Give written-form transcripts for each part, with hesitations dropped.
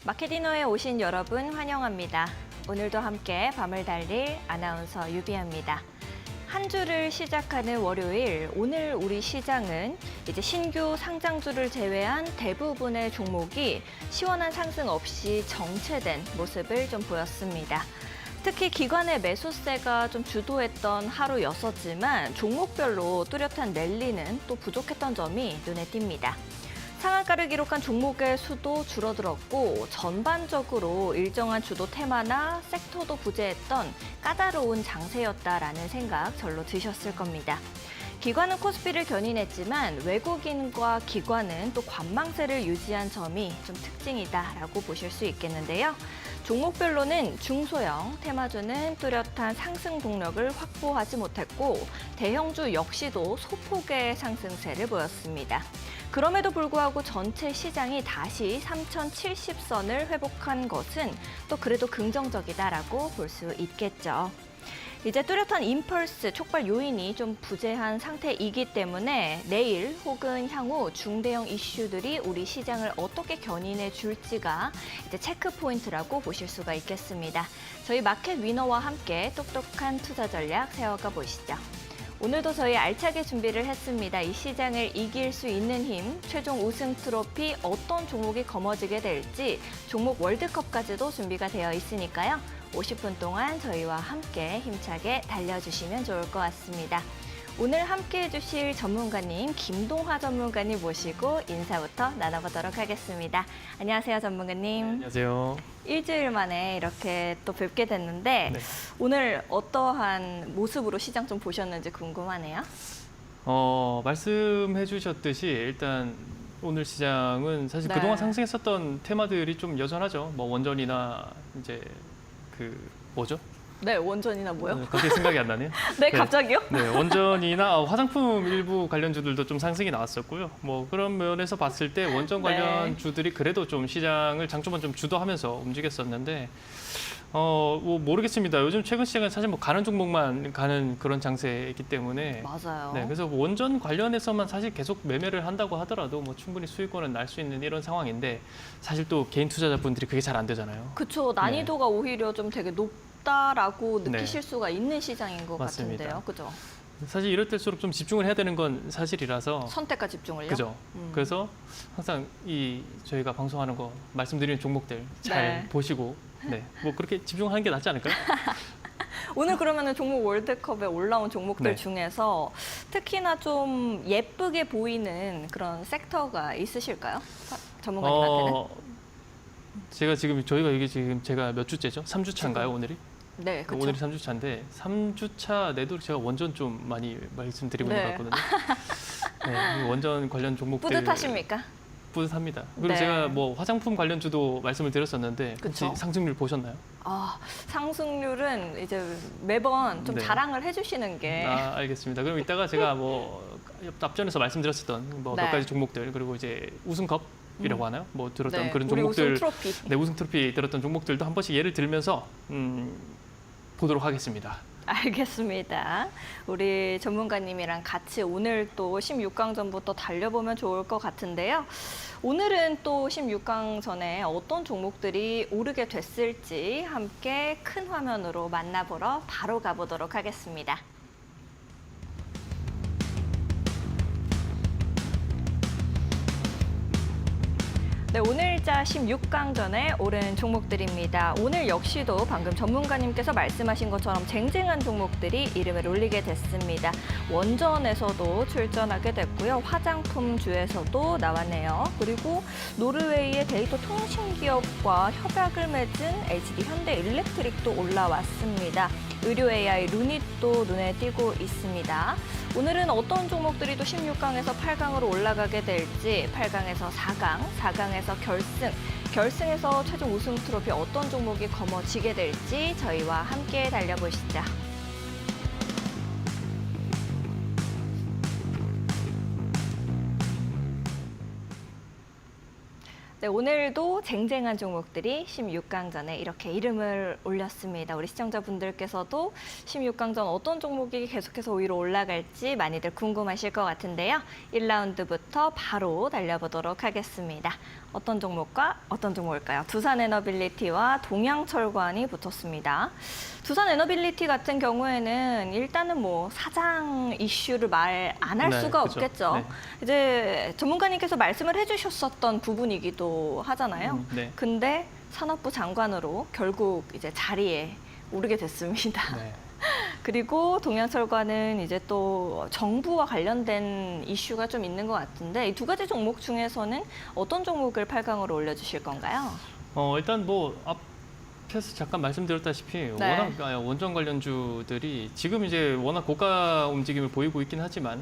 마케디노에 오신 여러분 환영합니다. 오늘도 함께 밤을 달릴 아나운서 유비아입니다. 한 주를 시작하는 월요일, 오늘 우리 시장은 이제 신규 상장주를 제외한 대부분의 종목이 시원한 상승 없이 정체된 모습을 좀 보였습니다. 특히 기관의 매수세가 좀 주도했던 하루였었지만 종목별로 뚜렷한 랠리는 또 부족했던 점이 눈에 띕니다. 상한가를 기록한 종목의 수도 줄어들었고 전반적으로 일정한 주도 테마나 섹터도 부재했던 까다로운 장세였다라는 생각 절로 드셨을 겁니다. 기관은 코스피를 견인했지만 외국인과 기관은 또 관망세를 유지한 점이 좀 특징이다라고 보실 수 있겠는데요. 종목별로는 중소형, 테마주는 뚜렷한 상승 동력을 확보하지 못했고 대형주 역시도 소폭의 상승세를 보였습니다. 그럼에도 불구하고 전체 시장이 다시 3070선을 회복한 것은 또 그래도 긍정적이다라고 볼 수 있겠죠. 이제 뚜렷한 임펄스, 촉발 요인이 좀 부재한 상태이기 때문에 내일 혹은 향후 중대형 이슈들이 우리 시장을 어떻게 견인해 줄지가 이제 체크 포인트라고 보실 수가 있겠습니다. 저희 마켓 위너와 함께 똑똑한 투자 전략 세워가 보시죠. 오늘도 저희 알차게 준비를 했습니다. 이 시장을 이길 수 있는 힘, 최종 우승 트로피 어떤 종목이 거머쥐게 될지 종목 월드컵까지도 준비가 되어 있으니까요. 50분 동안 저희와 함께 힘차게 달려주시면 좋을 것 같습니다. 오늘 함께해 주실 전문가님 김동화 전문가님 모시고 인사부터 나눠보도록 하겠습니다. 안녕하세요, 전문가님. 안녕하세요. 일주일 만에 이렇게 또 뵙게 됐는데 네. 오늘 어떠한 모습으로 시장 좀 보셨는지 궁금하네요. 말씀해 주셨듯이 일단 오늘 시장은 사실 네. 그동안 상승했었던 테마들이 좀 여전하죠. 뭐 원전이나 이제 뭐죠? 네, 원전이나 뭐요? 갑자기 생각이 안 나네요. 네, 갑자기요? 네, 원전이나 화장품 일부 관련주들도 좀 상승이 나왔었고요. 뭐 그런 면에서 봤을 때 원전 관련 네. 주들이 그래도 좀 시장을 장초반 좀 주도하면서 움직였었는데 뭐 모르겠습니다. 요즘 최근 시장은 사실 뭐 가는 종목만 가는 그런 장세이기 때문에 맞아요. 네, 그래서 원전 관련해서만 사실 계속 매매를 한다고 하더라도 뭐 충분히 수익권은 날 수 있는 이런 상황인데 사실 또 개인 투자자분들이 그게 잘 안 되잖아요. 그쵸, 난이도가 오히려 좀 되게 높다라고 네. 느끼실 수가 있는 시장인 것 맞습니다. 같은데요. 그죠? 사실 이럴 때일수록 좀 집중을 해야 되는 건 사실이라서 선택과 집중을요? 그죠. 그래서 항상 저희가 방송하는 거 말씀드리는 종목들 잘 네. 보시고 뭐 그렇게 집중하는 게 낫지 않을까요? 오늘 그러면은 종목 월드컵에 올라온 종목들 네. 중에서 특히나 좀 예쁘게 보이는 그런 섹터가 있으실까요? 전문가님한테는? 저희가 이게 지금 제가 몇 주째죠? 3주차인가요, 오늘이? 네, 그렇죠. 오늘이 3주차인데 3주차 내도 제가 원전 좀 많이 말씀드리고 네. 있는 것 같거든요. 네, 이 원전 관련 종목들 뿌듯하십니까? 뿌듯합니다. 그리고 네. 제가 뭐 화장품 관련주도 말씀을 드렸었는데 그쵸. 혹시 상승률 보셨나요? 상승률은 이제 매번 좀 네. 자랑을 해주시는 게 알겠습니다. 그럼 이따가 제가 뭐 앞전에서 말씀드렸었던 뭐 몇 네. 가지 종목들 그리고 이제 우승컵이라고 하나요? 뭐 들었던 네, 그런 우리 종목들, 우승 트로피. 네, 우승 트로피 들었던 종목들도 한 번씩 예를 들면서 보도록 하겠습니다. 알겠습니다. 우리 전문가님이랑 같이 오늘 또 16강전부터 달려보면 좋을 것 같은데요. 오늘은 또 16강전에 어떤 종목들이 오르게 됐을지 함께 큰 화면으로 만나보러 바로 가보도록 하겠습니다. 네, 오늘자 16강전에 오른 종목들입니다. 오늘 역시도 방금 전문가님께서 말씀하신 것처럼 쟁쟁한 종목들이 이름을 올리게 됐습니다. 원전에서도 출전하게 됐고요. 화장품주에서도 나왔네요. 그리고 노르웨이의 데이터 통신 기업과 협약을 맺은 HD 현대일렉트릭도 올라왔습니다. 의료 AI 루닛도 눈에 띄고 있습니다. 오늘은 어떤 종목들이 또 16강에서 8강으로 올라가게 될지, 8강에서 4강, 4강에서 결승, 결승에서 최종 우승 트로피 어떤 종목이 거머쥐게 될지 저희와 함께 달려보시죠. 네, 오늘도 쟁쟁한 종목들이 16강전에 이렇게 이름을 올렸습니다. 우리 시청자분들께서도 16강전 어떤 종목이 계속해서 위로 올라갈지 많이들 궁금하실 것 같은데요. 1라운드부터 바로 달려보도록 하겠습니다. 어떤 종목과 어떤 종목일까요? 두산에너빌리티와 동양철관이 붙었습니다. 두산에너빌리티 같은 경우에는 일단은 뭐 사장 이슈를 말 안 할 네, 수가 그죠. 없겠죠. 네. 이제 전문가님께서 말씀을 해주셨었던 부분이기도 하잖아요. 네. 근데 산업부 장관으로 결국 이제 자리에 오르게 됐습니다. 네. 그리고 동양철관은 이제 또 정부와 관련된 이슈가 좀 있는 것 같은데 이 두 가지 종목 중에서는 어떤 종목을 8강으로 올려주실 건가요? 일단 뭐 앞에서 잠깐 말씀드렸다시피 네. 워낙 원전 관련주들이 지금 이제 워낙 고가 움직임을 보이고 있긴 하지만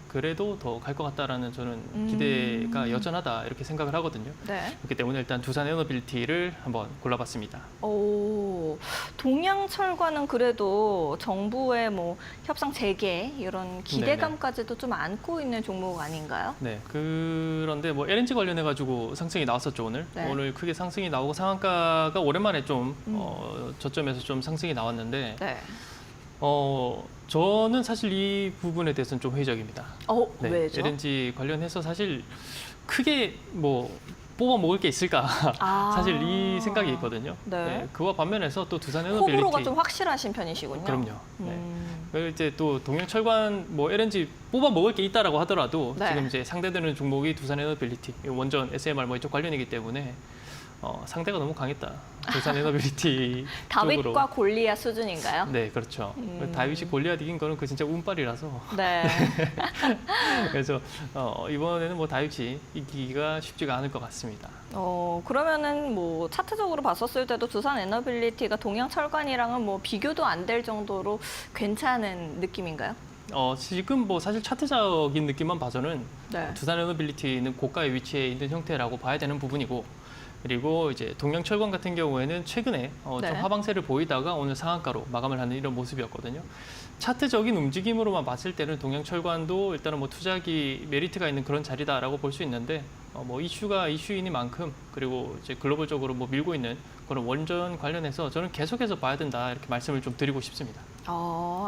그래도 더 갈 것 같다라는 저는 기대가 여전하다 이렇게 생각을 하거든요. 네. 그렇기 때문에 일단 두산에너빌리티를 한번 골라봤습니다. 오, 동양철관은 그래도 정부의 뭐 협상 재개 이런 기대감까지도 좀 안고 있는 종목 아닌가요? 네, 그런데 뭐 LNG 관련해 가지고 상승이 나왔었죠 오늘. 네. 오늘 크게 상승이 나오고 상한가가 오랜만에 좀 저점에서 좀 상승이 나왔는데 네. 저는 사실 이 부분에 대해서는 좀 회의적입니다. 네, 왜죠? LNG 관련해서 사실 크게 뭐 뽑아 먹을 게 있을까? 사실 이 생각이 있거든요. 네. 그와 반면에서 또 두산에너빌리티 호불호가 좀 확실하신 편이시군요. 그럼요. 네. 그리고 이제 또 동양철관 뭐 LNG 뽑아 먹을 게 있다라고 하더라도 네. 지금 이제 상대되는 종목이 두산에너빌리티 원전 SMR 뭐 이쪽 관련이기 때문에 상대가 너무 강했다. 두산에너빌리티 쪽으로. 다윗과 골리앗 수준인가요? 네, 그렇죠. 다윗이 골리앗 이긴 거는 그 진짜 운빨이라서. 네. 그래서 이번에는 뭐 다윗이 이기기가 쉽지가 않을 것 같습니다. 그러면은 뭐 차트적으로 봤었을 때도 두산에너빌리티가 동양철관이랑은 뭐 비교도 안 될 정도로 괜찮은 느낌인가요? 지금 뭐 사실 차트적인 느낌만 봐서는 네. 두산에너빌리티는 고가의 위치에 있는 형태라고 봐야 되는 부분이고 그리고 이제 동양철관 같은 경우에는 최근에 좀 네. 하방세를 보이다가 오늘 상한가로 마감을 하는 이런 모습이었거든요. 차트적인 움직임으로만 봤을 때는 동양철관도 일단은 뭐 투자기 메리트가 있는 그런 자리다라고 볼 수 있는데 뭐 이슈가 이슈이니만큼 그리고 이제 글로벌적으로 뭐 밀고 있는 그런 원전 관련해서 저는 계속해서 봐야 된다 이렇게 말씀을 좀 드리고 싶습니다.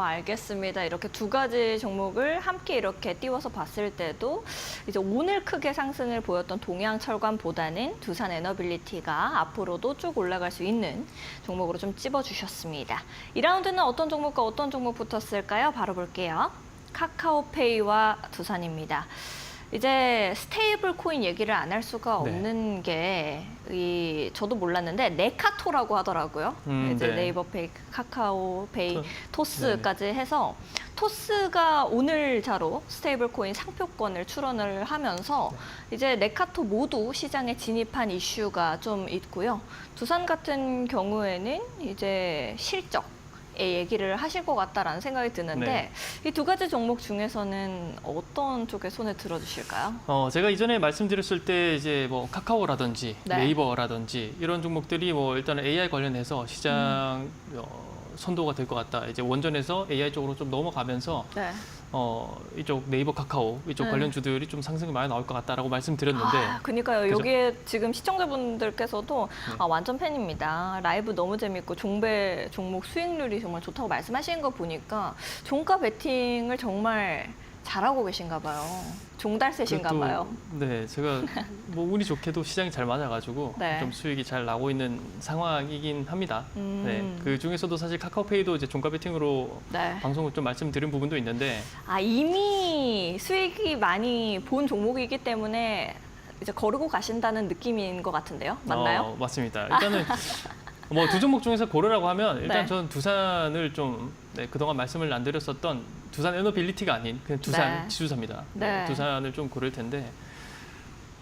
알겠습니다. 이렇게 두 가지 종목을 함께 이렇게 띄워서 봤을 때도 이제 오늘 크게 상승을 보였던 동양철관보다는 두산에너빌리티가 앞으로도 쭉 올라갈 수 있는 종목으로 좀 찝어주셨습니다. 2라운드는 어떤 종목과 어떤 종목 붙었을까요? 바로 볼게요. 카카오페이와 두산입니다. 이제 스테이블 코인 얘기를 안 할 수가 없는 게 저도 몰랐는데 네카토라고 하더라고요. 이제 네. 네이버페이, 카카오페이, 토스까지 해서 토스가 오늘자로 스테이블 코인 상표권을 출원을 하면서 이제 네카토 모두 시장에 진입한 이슈가 좀 있고요. 두산 같은 경우에는 이제 실적 얘기를 하실 것 같다라는 생각이 드는데 이 두 가지 종목 중에서는 어떤 쪽에 손을 들어주실까요? 제가 이전에 말씀드렸을 때 이제 뭐 카카오라든지 네이버라든지 이런 종목들이 뭐 일단은 AI 관련해서 시장 선도가 될 것 같다. 이제 원전에서 AI 쪽으로 좀 넘어가면서 이쪽 네이버, 카카오 이쪽 관련주들이 좀 상승이 많이 나올 것 같다라고 말씀드렸는데. 그러니까요. 그죠? 여기에 지금 시청자분들께서도 완전 팬입니다. 라이브 너무 재밌고 종배 종목 수익률이 정말 좋다고 말씀하시는 거 보니까 종가 베팅을 정말 잘하고 계신가 봐요. 종달새신가 봐요. 네, 제가 뭐 운이 좋게도 시장이 잘 맞아가지고 좀 수익이 잘 나고 있는 상황이긴 합니다. 네, 그 중에서도 사실 카카오페이도 이제 종가 베팅으로 방송을 좀 말씀드린 부분도 있는데. 이미 수익이 많이 본 종목이기 때문에 이제 거르고 가신다는 느낌인 것 같은데요, 맞나요? 맞습니다. 일단은 뭐 두 종목 중에서 고르라고 하면 일단 저는 두산을 좀 그동안 말씀을 안 드렸었던 두산에너빌리티가 아닌 그냥 두산 지주사입니다. 두산을 좀 고를 텐데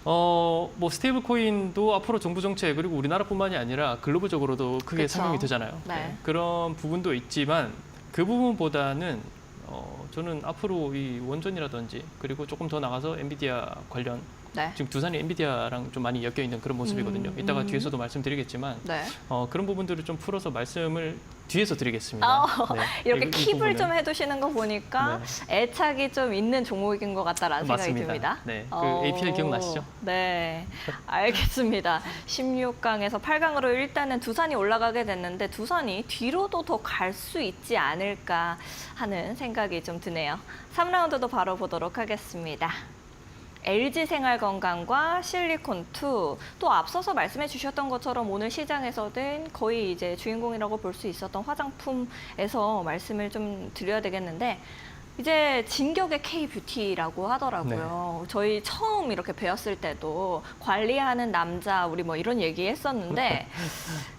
뭐 스테이블 코인도 앞으로 정부 정책 그리고 우리나라뿐만이 아니라 글로벌적으로도 크게 상용이 되잖아요. 그런 부분도 있지만 그 부분보다는 저는 앞으로 이 원전이라든지 그리고 조금 더 나가서 엔비디아 관련 지금 두산이 엔비디아랑 좀 많이 엮여 있는 그런 모습이거든요. 이따가 뒤에서도 말씀드리겠지만 그런 부분들을 좀 풀어서 말씀을 뒤에서 드리겠습니다. 이렇게 킵을 좀 해두시는 거 보니까 애착이 좀 있는 종목인 것 같다라는 생각이 듭니다. 네, 그 API 기억나시죠? 네, 알겠습니다. 16강에서 8강으로 일단은 두산이 올라가게 됐는데 두산이 뒤로도 더 갈 수 있지 않을까 하는 생각이 좀 드네요. 3라운드도 바로 보도록 하겠습니다. LG생활건강과 실리콘2 또 앞서서 말씀해 주셨던 것처럼 오늘 시장에서는 거의 이제 주인공이라고 볼 수 있었던 화장품에서 말씀을 좀 드려야 되겠는데 이제 진격의 K-뷰티라고 하더라고요. 저희 처음 이렇게 배웠을 때도 관리하는 남자 우리 뭐 이런 얘기 했었는데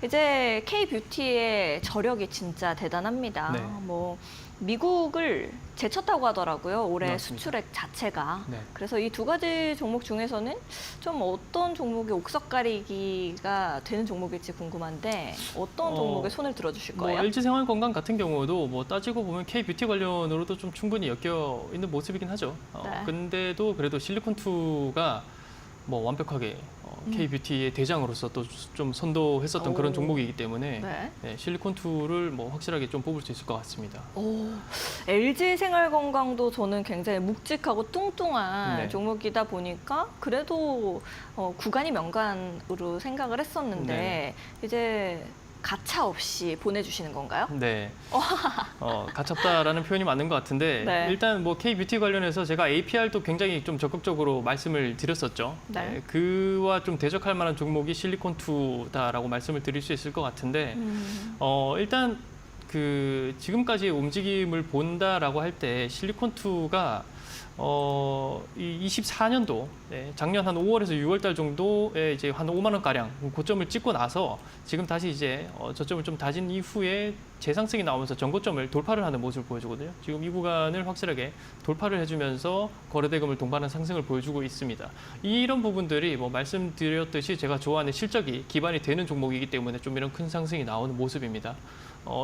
이제 K-뷰티의 저력이 진짜 대단합니다. 네. 뭐 미국을 제쳤다고 하더라고요. 올해 맞습니다. 수출액 자체가. 네. 그래서 이 두 가지 종목 중에서는 좀 어떤 종목이 옥석 가리기가 되는 종목일지 궁금한데 어떤 종목에 손을 들어주실 거예요? 뭐 LG생활건강 같은 경우도 뭐 따지고 보면 K-뷰티 관련으로도 좀 충분히 엮여 있는 모습이긴 하죠. 네. 근데도 그래도 실리콘2가 뭐 완벽하게 K-뷰티의 대장으로서 또 좀 선도했었던 그런 오. 종목이기 때문에 네. 네, 실리콘2를 뭐 확실하게 좀 뽑을 수 있을 것 같습니다. 오, LG생활건강도 저는 굉장히 묵직하고 뚱뚱한 네. 종목이다 보니까 그래도 구간이 명간으로 생각을 했었는데 네. 이제 가차 없이 보내주시는 건가요? 네. 가깝다라는 표현이 맞는 것 같은데 네. 일단 뭐 K-뷰티 관련해서 제가 APR도 굉장히 좀 적극적으로 말씀을 드렸었죠. 네. 그와 좀 대적할 만한 종목이 실리콘2다라고 말씀을 드릴 수 있을 것 같은데 일단 그 지금까지의 움직임을 본다라고 할 때 실리콘2가 이 24년도 작년 한 5월에서 6월 달 정도에 이제 한 5만 원 가량 고점을 찍고 나서 지금 다시 이제 저점을 좀 다진 이후에 재상승이 나오면서 전고점을 돌파를 하는 모습을 보여주거든요. 지금 이 구간을 확실하게 돌파를 해주면서 거래대금을 동반한 상승을 보여주고 있습니다. 이런 부분들이 뭐 말씀드렸듯이 제가 좋아하는 실적이 기반이 되는 종목이기 때문에 좀 이런 큰 상승이 나오는 모습입니다.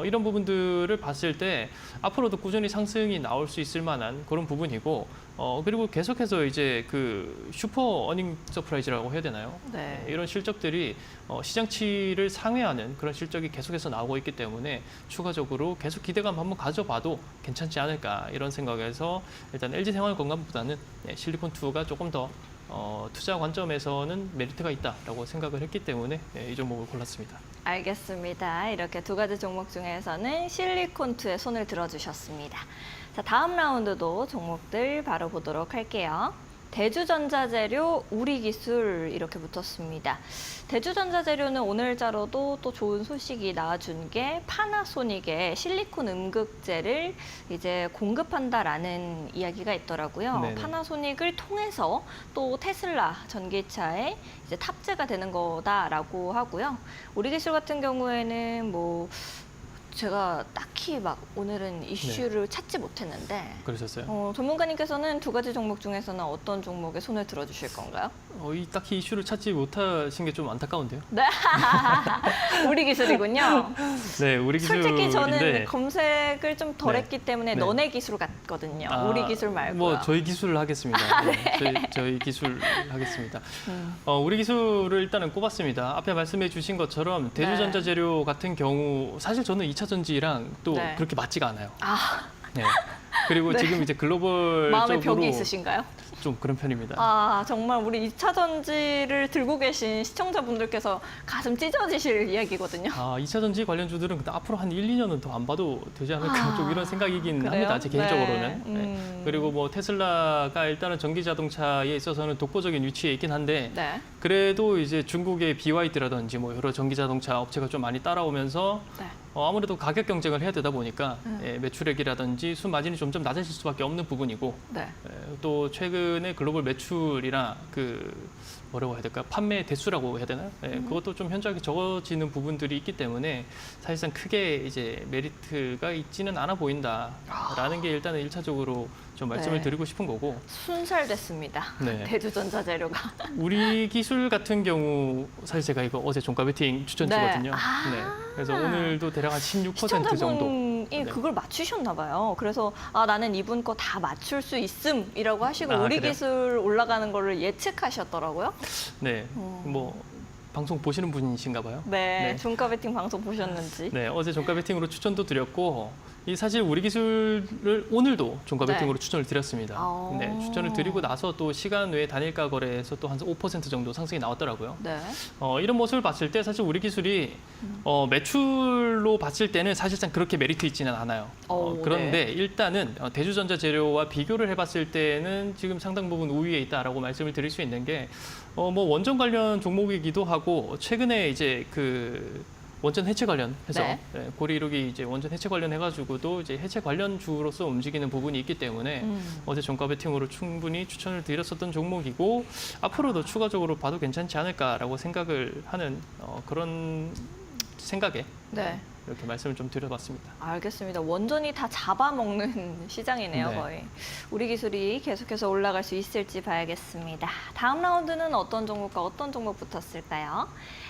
이런 부분들을 봤을 때 앞으로도 꾸준히 상승이 나올 수 있을 만한 그런 부분이고 그리고 계속해서 이제 그 슈퍼 어닝 서프라이즈라고 해야 되나요? 네. 이런 실적들이 시장치를 상회하는 그런 실적이 계속해서 나오고 있기 때문에 추가적으로 계속 기대감 한번 가져봐도 괜찮지 않을까 이런 생각에서 일단 LG생활건강보다는 실리콘2가 조금 더 투자 관점에서는 메리트가 있다라고 생각을 했기 때문에 이 종목을 골랐습니다. 알겠습니다. 이렇게 두 가지 종목 중에서는 실리콘2에 손을 들어주셨습니다. 자, 다음 라운드도 종목들 바로 보도록 할게요. 대주전자재료, 우리기술 이렇게 붙었습니다. 대주전자재료는 오늘자로도 또 좋은 소식이 나와준 게 파나소닉의 실리콘 음극재를 이제 공급한다라는 이야기가 있더라고요. 네네. 파나소닉을 통해서 또 테슬라 전기차에 이제 탑재가 되는 거다라고 하고요. 우리기술 같은 경우에는 뭐 제가 딱히 막 오늘은 이슈를 찾지 못했는데 그러셨어요? 전문가님께서는 두 가지 종목 중에서는 어떤 종목에 손을 들어주실 건가요? 이 딱히 이슈를 찾지 못하신 게 좀 안타까운데요. 네, 우리 기술이군요. 네, 우리 기술인데 솔직히 저는 검색을 좀 덜 네. 했기 때문에 네. 너네 기술 같거든요. 우리 기술 말고요. 뭐 저희 기술을 하겠습니다. 저희 기술 하겠습니다. 우리 기술을 일단은 꼽았습니다. 앞에 말씀해 주신 것처럼 대주전자재료 같은 경우 사실 저는 2차 전지랑 또 네. 그렇게 맞지가 않아요. 네. 그리고 네. 지금 이제 글로벌적으로 마음의 벽이 있으신가요? 좀 그런 편입니다. 정말 우리 2차 전지를 들고 계신 시청자분들께서 가슴 찢어지실 이야기거든요. 2차 전지 관련주들은 근데 앞으로 한 1, 2년은 더 안 봐도 되지 않을까 좀 이런 생각이긴 그래요? 합니다. 제 개인적으로는. 네. 그리고 뭐 테슬라가 일단은 전기 자동차에 있어서는 독보적인 위치에 있긴 한데 네. 그래도 이제 중국의 BYD라든지 뭐 여러 전기 자동차 업체가 좀 많이 따라오면서 네. 아무래도 가격 경쟁을 해야 되다 보니까 매출액이라든지 순마진이 점점 낮아질 수밖에 없는 부분이고 네. 또 최근에 글로벌 매출이나 뭐라고 해야 될까 판매 대수라고 해야 되나요? 그것도 좀 현저하게 적어지는 부분들이 있기 때문에 사실상 크게 이제 메리트가 있지는 않아 보인다라는 게 일단은 1차적으로 좀 말씀을 네. 드리고 싶은 거고 순살됐습니다. 네. 대주전자 재료가. 우리 기술 같은 경우 사실 제가 이거 어제 종가 베팅 추천주거든요. 네. 그래서 오늘도 대략 한 16% 정도. 시청자분이 네. 그걸 맞추셨나 봐요. 그래서 나는 이분 거 다 맞출 수 있음이라고 하시고 우리 그래요? 기술 올라가는 거를 예측하셨더라고요. 네, 뭐 방송 보시는 분이신가 봐요. 네, 종가 베팅 방송 보셨는지. 네, 어제 종가 베팅으로 추천도 드렸고 이 사실 우리 기술을 오늘도 종가 베팅으로 추천을 드렸습니다. 네, 추천을 드리고 나서 또 시간 외에 단일가 거래에서 또 한 5% 정도 상승이 나왔더라고요. 네. 이런 모습을 봤을 때 사실 우리 기술이 매출로 봤을 때는 사실상 그렇게 메리트 있지는 않아요. 그런데 일단은 대주전자 재료와 비교를 해봤을 때는 지금 상당 부분 우위에 있다라고 말씀을 드릴 수 있는 게 뭐 원전 관련 종목이기도 하고 최근에 이제 그 원전 해체 관련해서 네. 고리이룩이 이제 원전 해체 관련해가지고도 이제 해체 관련 주로서 움직이는 부분이 있기 때문에 어제 종가 베팅으로 충분히 추천을 드렸었던 종목이고 앞으로도 추가적으로 봐도 괜찮지 않을까라고 생각을 하는 그런 생각에 네. 이렇게 말씀을 좀 드려봤습니다. 알겠습니다. 원전이 다 잡아먹는 시장이네요, 네. 거의. 우리 기술이 계속해서 올라갈 수 있을지 봐야겠습니다. 다음 라운드는 어떤 종목과 어떤 종목 붙었을까요?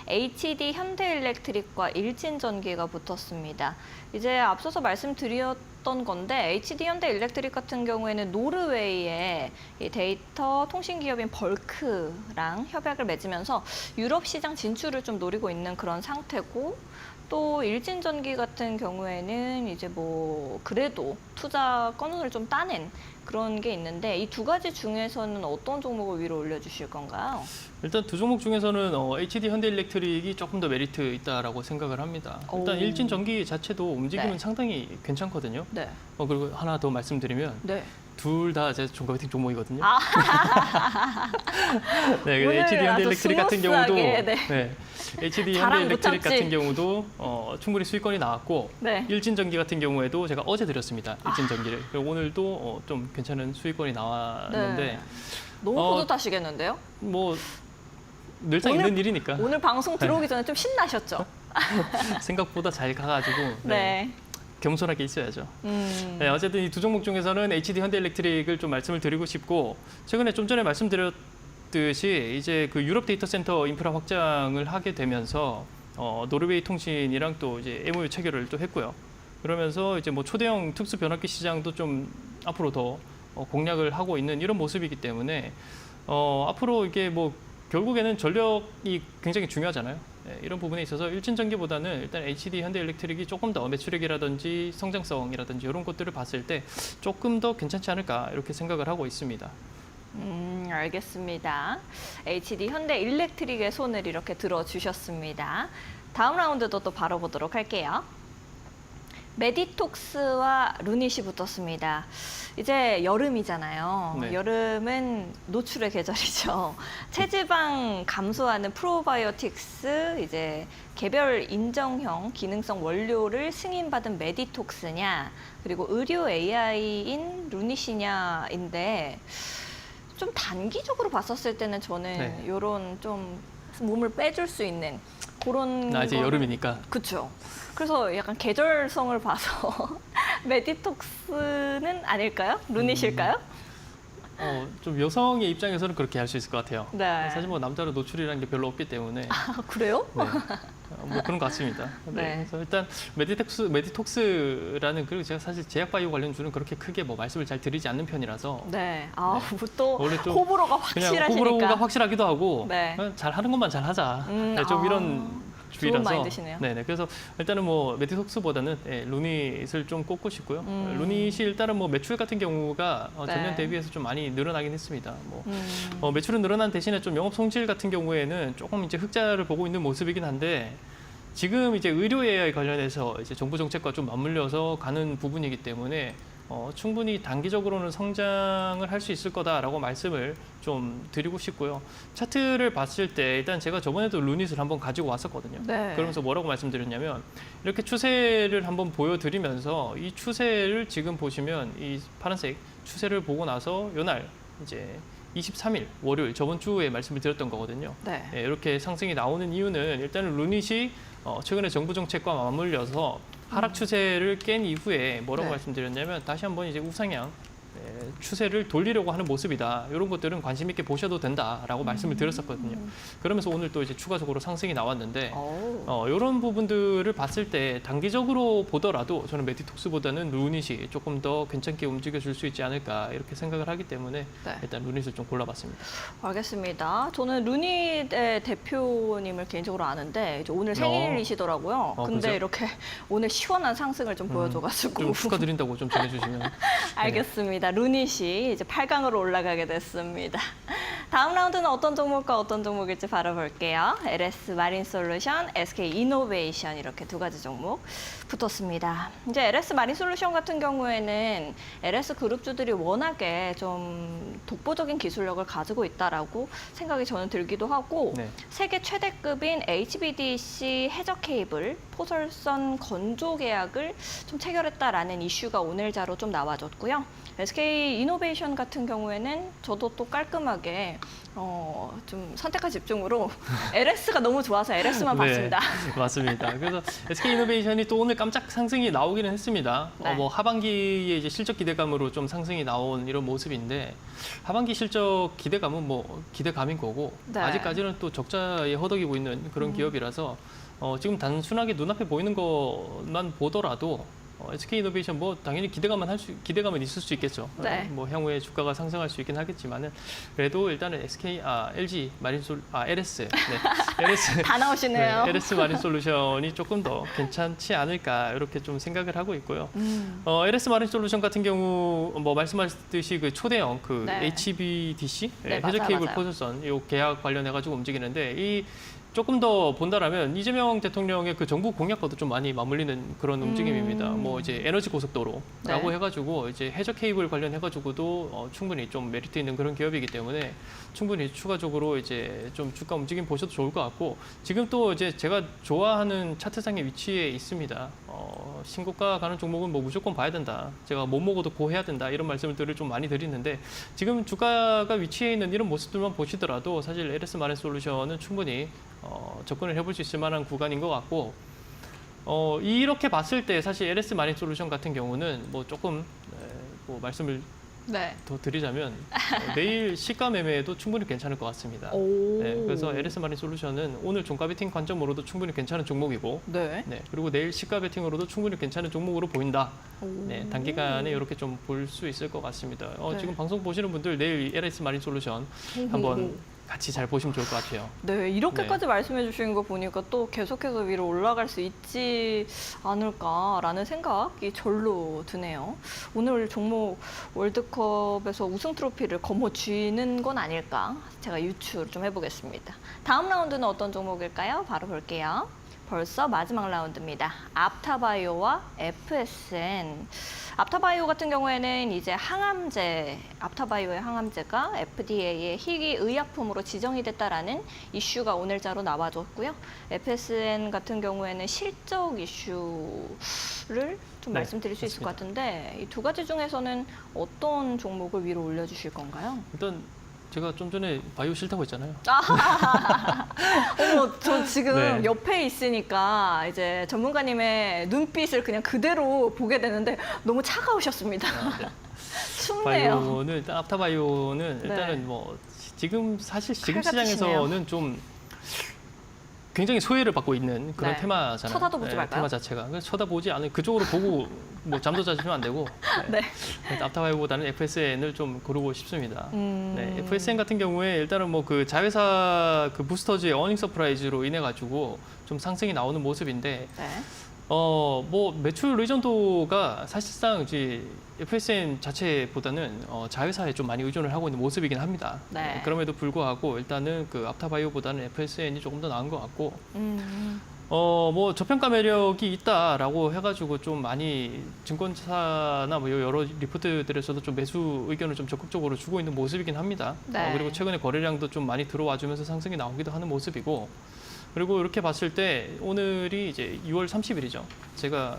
HD 현대일렉트릭과 일진전기가 붙었습니다. 이제 앞서서 말씀드렸던 건데 HD 현대일렉트릭 같은 경우에는 노르웨이의 이 데이터 통신 기업인 벌크랑 협약을 맺으면서 유럽 시장 진출을 좀 노리고 있는 그런 상태고 또 일진전기 같은 경우에는 이제 뭐 그래도 투자 건을 좀 따낸 그런 게 있는데 이 두 가지 중에서는 어떤 종목을 위로 올려주실 건가요? 일단 두 종목 중에서는 HD 현대일렉트릭이 조금 더 메리트 있다라고 생각을 합니다. 일단 일진전기 자체도 움직임은 네. 상당히 괜찮거든요. 네. 그리고 하나 더 말씀드리면 네. 둘 다 제 종가 베팅 종목이거든요. 아. 네, 그 오늘 HD 아주 현대일렉트릭 같은 경우도 스무스하게, HD 자랑 현대일렉트릭 못참지. 같은 경우도 충분히 수익권이 나왔고 네. 일진전기 같은 경우에도 제가 어제 드렸습니다. 일진전기를. 그리고 오늘도 좀 괜찮은 수익권이 나왔는데 네. 너무 뿌듯하시겠는데요? 뭐 늘상 오늘- 있는 일이니까 오늘 방송 들어오기 전에 좀 신나셨죠? 생각보다 잘 가가지고 네. 겸손하게 있어야죠. 네, 어쨌든 이 두 종목 중에서는 HD 현대일렉트릭을 좀 말씀을 드리고 싶고 최근에 좀 전에 말씀드렸듯이 이제 그 유럽 데이터 센터 인프라 확장을 하게 되면서 노르웨이 통신이랑 또 이제 MOU 체결을 또 했고요. 그러면서 이제 뭐 초대형 특수 변압기 시장도 좀 앞으로 더 공략을 하고 있는 이런 모습이기 때문에 앞으로 이게 뭐 결국에는 전력이 굉장히 중요하잖아요. 네, 이런 부분에 있어서 일진전기보다는 일단 HD 현대일렉트릭이 조금 더 매출액이라든지 성장성이라든지 이런 것들을 봤을 때 조금 더 괜찮지 않을까 이렇게 생각을 하고 있습니다. 알겠습니다. HD 현대일렉트릭의 손을 이렇게 들어주셨습니다. 다음 라운드도 또 바로 보도록 할게요. 메디톡스와 루닛이 붙었습니다. 이제 여름이잖아요. 네. 여름은 노출의 계절이죠. 체지방 감소하는 프로바이오틱스, 이제 개별 인정형 기능성 원료를 승인받은 메디톡스냐, 그리고 의료 AI인 루닛이냐인데 좀 단기적으로 봤었을 때는 저는 네. 이런 좀 몸을 빼줄 수 있는 그런 이제 여름이니까. 그렇죠. 그래서 약간 계절성을 봐서 메디톡스는 아닐까요? 루닛일까요? 좀 여성의 입장에서는 그렇게 할 수 있을 것 같아요. 네. 사실 뭐 남자로 노출이라는 게 별로 없기 때문에 아, 그래요? 네. 뭐 그런 것 같습니다. 네. 그래서 일단 메디톡스라는 그리고 제가 사실 제약바이오 관련주는 그렇게 크게 뭐 말씀을 잘 드리지 않는 편이라서 네. 아, 또 원래 좀 호불호가 그냥 확실하시니까. 호불호가 확실하기도 하고 네. 그냥 잘 하는 것만 잘 하자. 네, 좀 이런 주의라서. 마인드시네요. 네네. 그래서 일단은 뭐 메디톡스보다는 루닛을 좀 꼽고 싶고요. 루닛이 일단은 뭐 매출 같은 경우가 전년 네. 대비해서 좀 많이 늘어나긴 했습니다. 매출은 늘어난 대신에 좀 영업 성질 같은 경우에는 조금 이제 흑자를 보고 있는 모습이긴 한데 지금 이제 의료 AI 관련해서 이제 정부 정책과 좀 맞물려서 가는 부분이기 때문에 충분히 단기적으로는 성장을 할 수 있을 거다라고 말씀을 좀 드리고 싶고요. 차트를 봤을 때 일단 제가 저번에도 루닛을 한번 가지고 왔었거든요. 네. 그러면서 뭐라고 말씀드렸냐면 이렇게 추세를 한번 보여드리면서 이 추세를 지금 보시면 이 파란색 추세를 보고 나서 요날 이제 23일 월요일 저번 주에 말씀을 드렸던 거거든요. 네. 예, 이렇게 상승이 나오는 이유는 일단은 루닛이 최근에 정부 정책과 맞물려서 하락 추세를 깬 이후에 뭐라고 네. 말씀드렸냐면 다시 한번 이제 우상향 추세를 돌리려고 하는 모습이다. 이런 것들은 관심 있게 보셔도 된다라고 말씀을 드렸었거든요. 그러면서 오늘 또 이제 추가적으로 상승이 나왔는데 이런 부분들을 봤을 때 단기적으로 보더라도 저는 메디톡스보다는 루닛이 조금 더 괜찮게 움직여줄 수 있지 않을까 이렇게 생각을 하기 때문에 네. 일단 루닛을 좀 골라봤습니다. 알겠습니다. 저는 루닛의 대표님을 개인적으로 아는데 이제 오늘 생일이시더라고요. 근데 그죠? 이렇게 오늘 시원한 상승을 좀 보여줘가지고 좀 축하드린다고 좀 전해주시면. 알겠습니다. 루닛이 이제 8강으로 올라가게 됐습니다. 다음 라운드는 어떤 종목과 어떤 종목일지 바로 볼게요. LS 마린솔루션, SK 이노베이션 이렇게 두 가지 종목 붙었습니다. 이제 LS 마린솔루션 같은 경우에는 LS 그룹주들이 워낙에 좀 독보적인 기술력을 가지고 있다라고 생각이 저는 들기도 하고 네. 세계 최대급인 HVDC 해저 케이블 포설선 건조 계약을 좀 체결했다라는 이슈가 오늘자로 좀 나와줬고요. SK 이노베이션 같은 경우에는 저도 또 깔끔하게 좀 선택과 집중으로 LS가 너무 좋아서 LS만 봤습니다. 네, 맞습니다. 그래서 SK 이노베이션이 또 오늘 깜짝 상승이 나오기는 했습니다. 네. 뭐 하반기에 이제 실적 기대감으로 좀 상승이 나온 이런 모습인데 하반기 실적 기대감은 뭐 기대감인 거고 네. 아직까지는 또 적자에 허덕이고 있는 그런 기업이라서 지금 단순하게 눈앞에 보이는 것만 보더라도 SK 이노베이션 뭐 당연히 기대감은 있을 수 있겠죠. 네. 뭐 향후에 주가가 상승할 수 있긴 하겠지만은 그래도 일단은 LG LS LS 다 나오시네요. 네, LS 마린솔루션이 조금 더 괜찮지 않을까 이렇게 좀 생각을 하고 있고요. LS 마린솔루션 같은 경우 뭐 말씀하셨듯이 그 초대형 그 네. HVDC 네, 해저 맞아요, 케이블 맞아요. 포설선 이 계약 관련해 가지고 움직이는데 이 조금 더 본다라면 이재명 대통령의 그 정부 공약과도 좀 많이 맞물리는 그런 움직임입니다. 뭐 이제 에너지 고속도로라고 네. 해가지고 이제 해저 케이블 관련해가지고도 충분히 좀 메리트 있는 그런 기업이기 때문에 충분히 추가적으로 이제 좀 주가 움직임 보셔도 좋을 것 같고 지금 또 이제 제가 좋아하는 차트상의 위치에 있습니다. 신고가 가는 종목은 뭐 무조건 봐야 된다. 제가 못 먹어도 고해야 된다. 이런 말씀들을 좀 많이 드리는데 지금 주가가 위치해 있는 이런 모습들만 보시더라도 사실 LS 마린솔루션은 충분히 접근을 해볼 수 있을 만한 구간인 것 같고 이렇게 봤을 때 사실 LS 마린솔루션 같은 경우는 뭐 조금 뭐 말씀을 네. 더 드리자면 내일 시가 매매에도 충분히 괜찮을 것 같습니다. 오. 네, 그래서 LS 마린솔루션은 오늘 종가 베팅 관점으로도 충분히 괜찮은 종목이고 네. 네, 그리고 내일 시가 베팅으로도 충분히 괜찮은 종목으로 보인다. 네, 단기간에 이렇게 좀 볼 수 있을 것 같습니다. 네. 지금 방송 보시는 분들 내일 LS 마린솔루션 한번 같이 잘 보시면 좋을 것 같아요. 네, 이렇게까지 말씀해 주시는 거 보니까 또 계속해서 위로 올라갈 수 있지 않을까라는 생각이 절로 드네요. 오늘 종목 월드컵에서 우승 트로피를 거머쥐는 건 아닐까? 제가 유추를 좀 해보겠습니다. 다음 라운드는 어떤 종목일까요? 바로 볼게요. 벌써 마지막 라운드입니다. 앞타바이오와 FSN. 앞타바이오 같은 경우에는 이제 앞타바이오의 항암제가 FDA의 희귀 의약품으로 지정이 됐다라는 이슈가 오늘자로 나와줬고요. FSN 같은 경우에는 실적 이슈를 좀 네, 말씀드릴 수 있을 것 맞습니다. 같은데 이 두 가지 중에서는 어떤 종목을 위로 올려주실 건가요? 일단 제가 좀 전에 바이오 싫다고 했잖아요. 어머, 저 지금 네. 옆에 있으니까 이제 전문가님의 눈빛을 그냥 그대로 보게 되는데 너무 차가우셨습니다. 네. 춥네요. 바이오는 일단 앞타바이오는 네. 일단은 뭐 지금 사실 지금 칼같으시네요. 시장에서는 좀 굉장히 소외를 받고 있는 그런 네. 테마잖아요. 쳐다도 보지 말까요? 테마 자체가. 그래서 쳐다보지 않은 그쪽으로 보고 뭐 잠도 자시면 안 되고. 네. 앞타바이오보다는 FSN을 좀 고르고 싶습니다. 네, 음. FSN 같은 경우에 일단은 뭐 그 자회사 그 부스터즈의 어닝 서프라이즈로 인해 가지고 좀 상승이 나오는 모습인데 네. 뭐 매출 의존도가 사실상 이제 FSN 자체보다는 자회사에 좀 많이 의존을 하고 있는 모습이긴 합니다. 네. 그럼에도 불구하고 일단은 그 앞타바이오보다는 FSN이 조금 더 나은 것 같고 음. 뭐 저평가 매력이 있다라고 해가지고 좀 많이 증권사나 뭐 여러 리포트들에서도 좀 매수 의견을 좀 적극적으로 주고 있는 모습이긴 합니다. 네. 그리고 최근에 거래량도 좀 많이 들어와주면서 상승이 나오기도 하는 모습이고, 그리고 이렇게 봤을 때 오늘이 이제 6월 30일이죠. 제가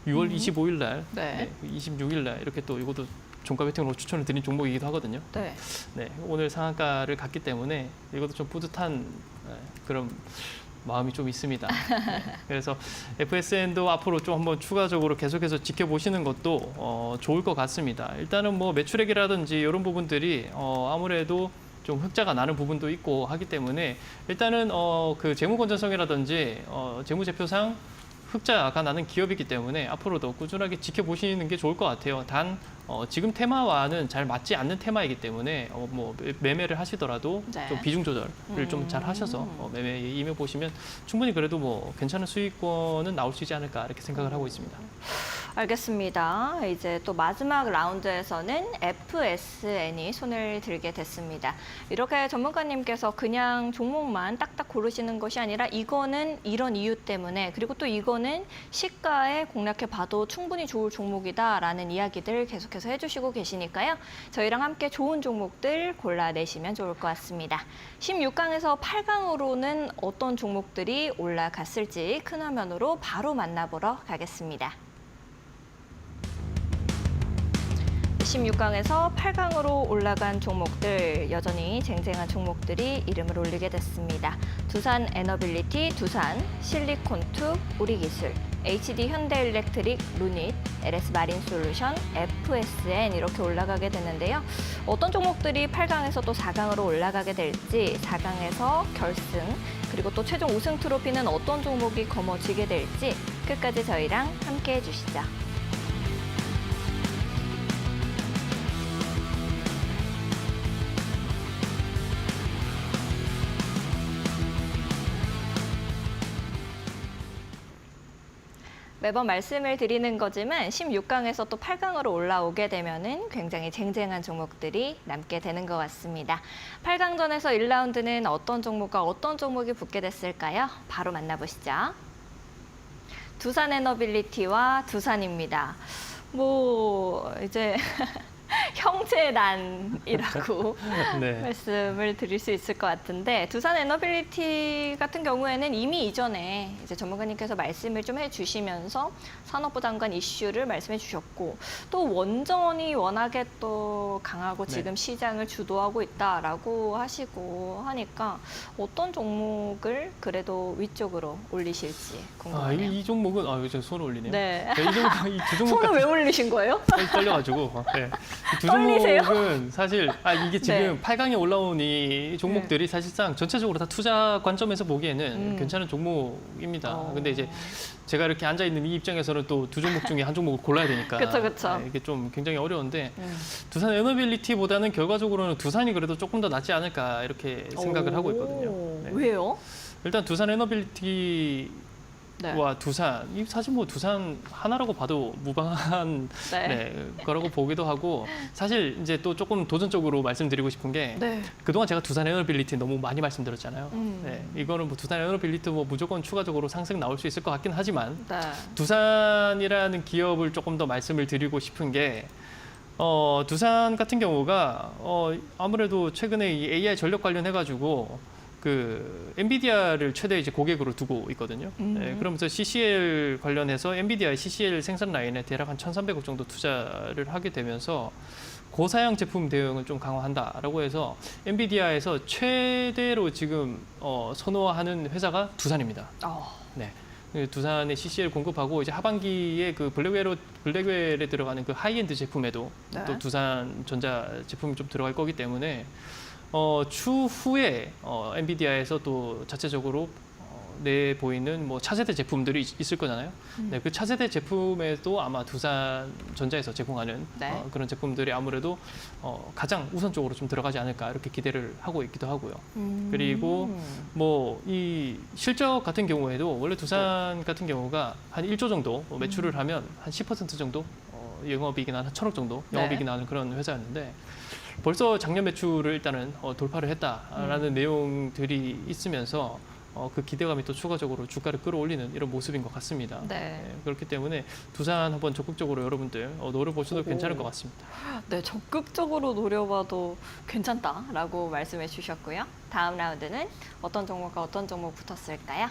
6월 25일 날, 네. 26일 날 이렇게 또 이것도 종가 베팅으로 추천을 드린 종목이기도 하거든요. 네. 네, 오늘 상한가를 갔기 때문에 이것도 좀 뿌듯한 그런 마음이 좀 있습니다. 네. 그래서 FSN도 앞으로 좀 한번 추가적으로 계속해서 지켜보시는 것도 좋을 것 같습니다. 일단은 뭐 매출액이라든지 이런 부분들이 아무래도 좀 흑자가 나는 부분도 있고 하기 때문에 일단은 그 재무 건전성이라든지 재무제표상 흑자가 나는 기업이기 때문에 앞으로도 꾸준하게 지켜보시는 게 좋을 것 같아요. 단 지금 테마와는 잘 맞지 않는 테마이기 때문에 뭐 매매를 하시더라도 네. 좀 비중 조절을 좀 잘 하셔서 매매에 임해 보시면 충분히 그래도 뭐 괜찮은 수익권은 나올 수 있지 않을까 이렇게 생각을 하고 있습니다. 알겠습니다. 이제 또 마지막 라운드에서는 FSN이 손을 들게 됐습니다. 이렇게 전문가님께서 그냥 종목만 딱딱 고르시는 것이 아니라 이거는 이런 이유 때문에 그리고 또 이거는 시가에 공략해 봐도 충분히 좋을 종목이다라는 이야기들 계속해서 해주시고 계시니까요. 저희랑 함께 좋은 종목들 골라내시면 좋을 것 같습니다. 16강에서 8강으로는 어떤 종목들이 올라갔을지 큰 화면으로 바로 만나보러 가겠습니다. 16강에서 8강으로 올라간 종목들, 여전히 쟁쟁한 종목들이 이름을 올리게 됐습니다. 두산 에너빌리티, 두산, 실리콘투, 우리기술, HD 현대일렉트릭, 루닛, LS 마린솔루션, FSN 이렇게 올라가게 됐는데요. 어떤 종목들이 8강에서 또 4강으로 올라가게 될지, 4강에서 결승, 그리고 또 최종 우승 트로피는 어떤 종목이 거머쥐게 될지 끝까지 저희랑 함께 해주시죠. 매번 말씀을 드리는 거지만 16강에서 또 8강으로 올라오게 되면은 굉장히 쟁쟁한 종목들이 남게 되는 것 같습니다. 8강전에서 1라운드는 어떤 종목과 어떤 종목이 붙게 됐을까요? 바로 만나보시죠. 두산 에너빌리티와 두산입니다. 뭐 이제 형제난이라고 네. 말씀을 드릴 수 있을 것 같은데 두산 에너빌리티 같은 경우에는 이미 이전에 이제 전문가님께서 말씀을 좀 해주시면서 산업부 장관 이슈를 말씀해 주셨고 또 원전이 워낙에 또 강하고 지금 네. 시장을 주도하고 있다라고 하시고 하니까 어떤 종목을 그래도 위쪽으로 올리실지 궁금하네요. 이 종목은 이제 손을 올리네요. 네. 이두 종목 손을 왜 올리신 거예요? 떨려가지고. 네. 두 떨리세요? 종목은 사실 이게 지금 네. 8강에 올라온 이 종목들이 사실상 전체적으로 다 투자 관점에서 보기에는 괜찮은 종목입니다. 근데 이제 제가 이렇게 앉아 있는 이 입장에서는 또 두 종목 중에 한 종목을 골라야 되니까 그쵸. 네, 이게 좀 굉장히 어려운데 두산 에너빌리티보다는 결과적으로는 두산이 그래도 조금 더 낫지 않을까 이렇게 생각을 하고 있거든요. 네. 왜요? 일단 두산 에너빌리티 네. 와 두산 이 사실 뭐 두산 하나라고 봐도 무방한 네. 거라고 보기도 하고 사실 이제 또 조금 도전적으로 말씀드리고 싶은 게 네. 그동안 제가 두산 에너빌리티 너무 많이 말씀드렸잖아요. 네, 이거는 뭐 두산 에너빌리티 뭐 무조건 추가적으로 상승 나올 수 있을 것 같긴 하지만 네. 두산이라는 기업을 조금 더 말씀을 드리고 싶은 게 두산 같은 경우가 아무래도 최근에 이 AI 전력 관련해 가지고 그 엔비디아를 최대 이제 고객으로 두고 있거든요. 네, 그러면서 CCL 관련해서 엔비디아의 CCL 생산 라인에 대략 한 1,300억 정도 투자를 하게 되면서 고사양 제품 대응을 좀 강화한다라고 해서 엔비디아에서 최대로 지금 선호하는 회사가 두산입니다. 네. 두산의 CCL 공급하고 이제 하반기에 그 블랙웰에 들어가는 그 하이엔드 제품에도 네. 또 두산 전자 제품이 좀 들어갈 거기 때문에 추후에 엔비디아에서 또 자체적으로 내보이는 뭐 차세대 제품들이 있을 거잖아요. 네, 그 차세대 제품에도 아마 두산 전자에서 제공하는 네. 그런 제품들이 아무래도 가장 우선적으로 좀 들어가지 않을까 이렇게 기대를 하고 있기도 하고요. 그리고 뭐 이 실적 같은 경우에도 원래 두산 같은 경우가 한 1조 정도 매출을 하면 한 10% 정도 영업이익이 나는 1,000억 정도 영업이익이 나는 그런 회사였는데 벌써 작년 매출을 일단은 돌파를 했다라는 내용들이 있으면서 그 기대감이 또 추가적으로 주가를 끌어올리는 이런 모습인 것 같습니다. 네. 그렇기 때문에 두산 한번 적극적으로 여러분들 노려보셔도 괜찮을 것 같습니다. 네, 적극적으로 노려봐도 괜찮다라고 말씀해 주셨고요. 다음 라운드는 어떤 종목과 어떤 종목 붙었을까요?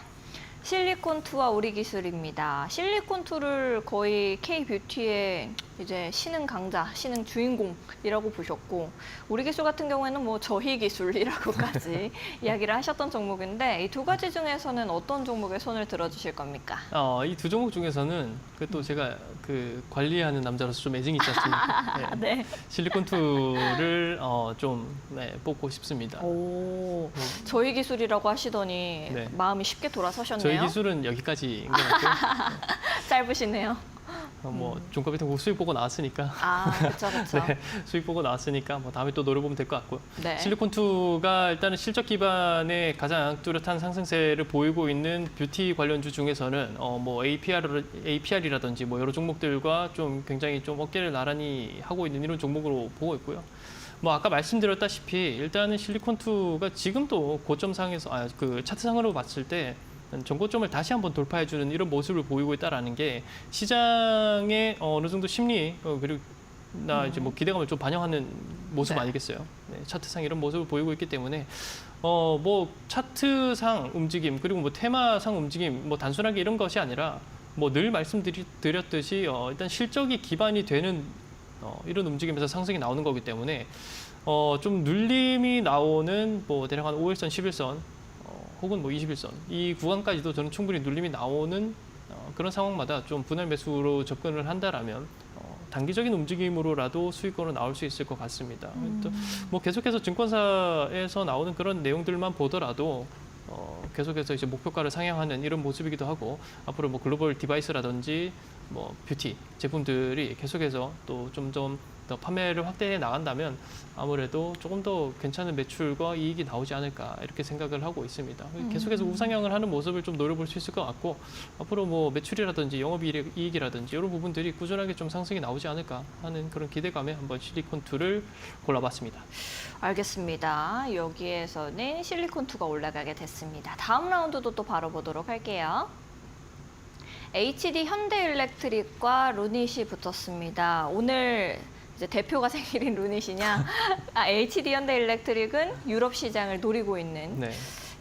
실리콘투와 우리기술입니다. 실리콘투를 거의 K뷰티의 이제 신흥 강자, 신흥 주인공이라고 보셨고 우리 기술 같은 경우에는 뭐 저희 기술이라고까지 이야기를 하셨던 종목인데 이 두 가지 중에서는 어떤 종목에 손을 들어주실 겁니까? 이 두 종목 중에서는 또 제가 그 관리하는 남자로서 좀 애증이 있지 않습니까? 네. 실리콘2를 좀 뽑고 싶습니다. 오, 저희 기술이라고 하시더니 네. 마음이 쉽게 돌아서셨네요. 저희 기술은 여기까지인 것 같고요. 짧으시네요. 뭐 종가비통 수익 보고 나왔으니까. 아, 그렇죠, 그렇죠. 네, 수익 보고 나왔으니까 뭐 다음에 또 노려보면 될 것 같고요. 네. 실리콘2가 일단은 실적 기반의 가장 뚜렷한 상승세를 보이고 있는 뷰티 관련주 중에서는 뭐 APR이라든지 뭐 여러 종목들과 좀 굉장히 좀 어깨를 나란히 하고 있는 이런 종목으로 보고 있고요. 뭐 아까 말씀드렸다시피 일단은 실리콘2가 지금도 고점상에서 그 차트상으로 봤을 때 전고점을 다시 한번 돌파해주는 이런 모습을 보이고 있다라는 게 시장의 어느 정도 심리 그리고 이제 뭐 기대감을 좀 반영하는 모습 네. 아니겠어요? 네, 차트상 이런 모습을 보이고 있기 때문에 뭐 차트상 움직임 그리고 뭐 테마상 움직임 뭐 단순하게 이런 것이 아니라 뭐 늘 말씀드렸듯이 일단 실적이 기반이 되는 이런 움직임에서 상승이 나오는 거기 때문에 좀 눌림이 나오는 뭐 대략 한 5일선, 11선 혹은 뭐 21선 이 구간까지도 저는 충분히 눌림이 나오는 그런 상황마다 좀 분할 매수로 접근을 한다라면 단기적인 움직임으로라도 수익권으로 나올 수 있을 것 같습니다. 또 뭐 계속해서 증권사에서 나오는 그런 내용들만 보더라도 계속해서 이제 목표가를 상향하는 이런 모습이기도 하고 앞으로 뭐 글로벌 디바이스라든지 뭐 뷰티 제품들이 계속해서 또 점점 더 판매를 확대해 나간다면 아무래도 조금 더 괜찮은 매출과 이익이 나오지 않을까 이렇게 생각을 하고 있습니다. 계속해서 우상향을 하는 모습을 좀 노려볼 수 있을 것 같고 앞으로 뭐 매출이라든지 영업이익이라든지 이런 부분들이 꾸준하게 좀 상승이 나오지 않을까 하는 그런 기대감에 한번 실리콘2를 골라봤습니다. 알겠습니다. 여기에서는 실리콘2가 올라가게 됐습니다. 다음 라운드도 또 바로 보도록 할게요. HD 현대일렉트릭과 루닛이 붙었습니다. 오늘 이제 대표가 생일인 루닛이냐? HD 현대일렉트릭은 유럽 시장을 노리고 있는 네.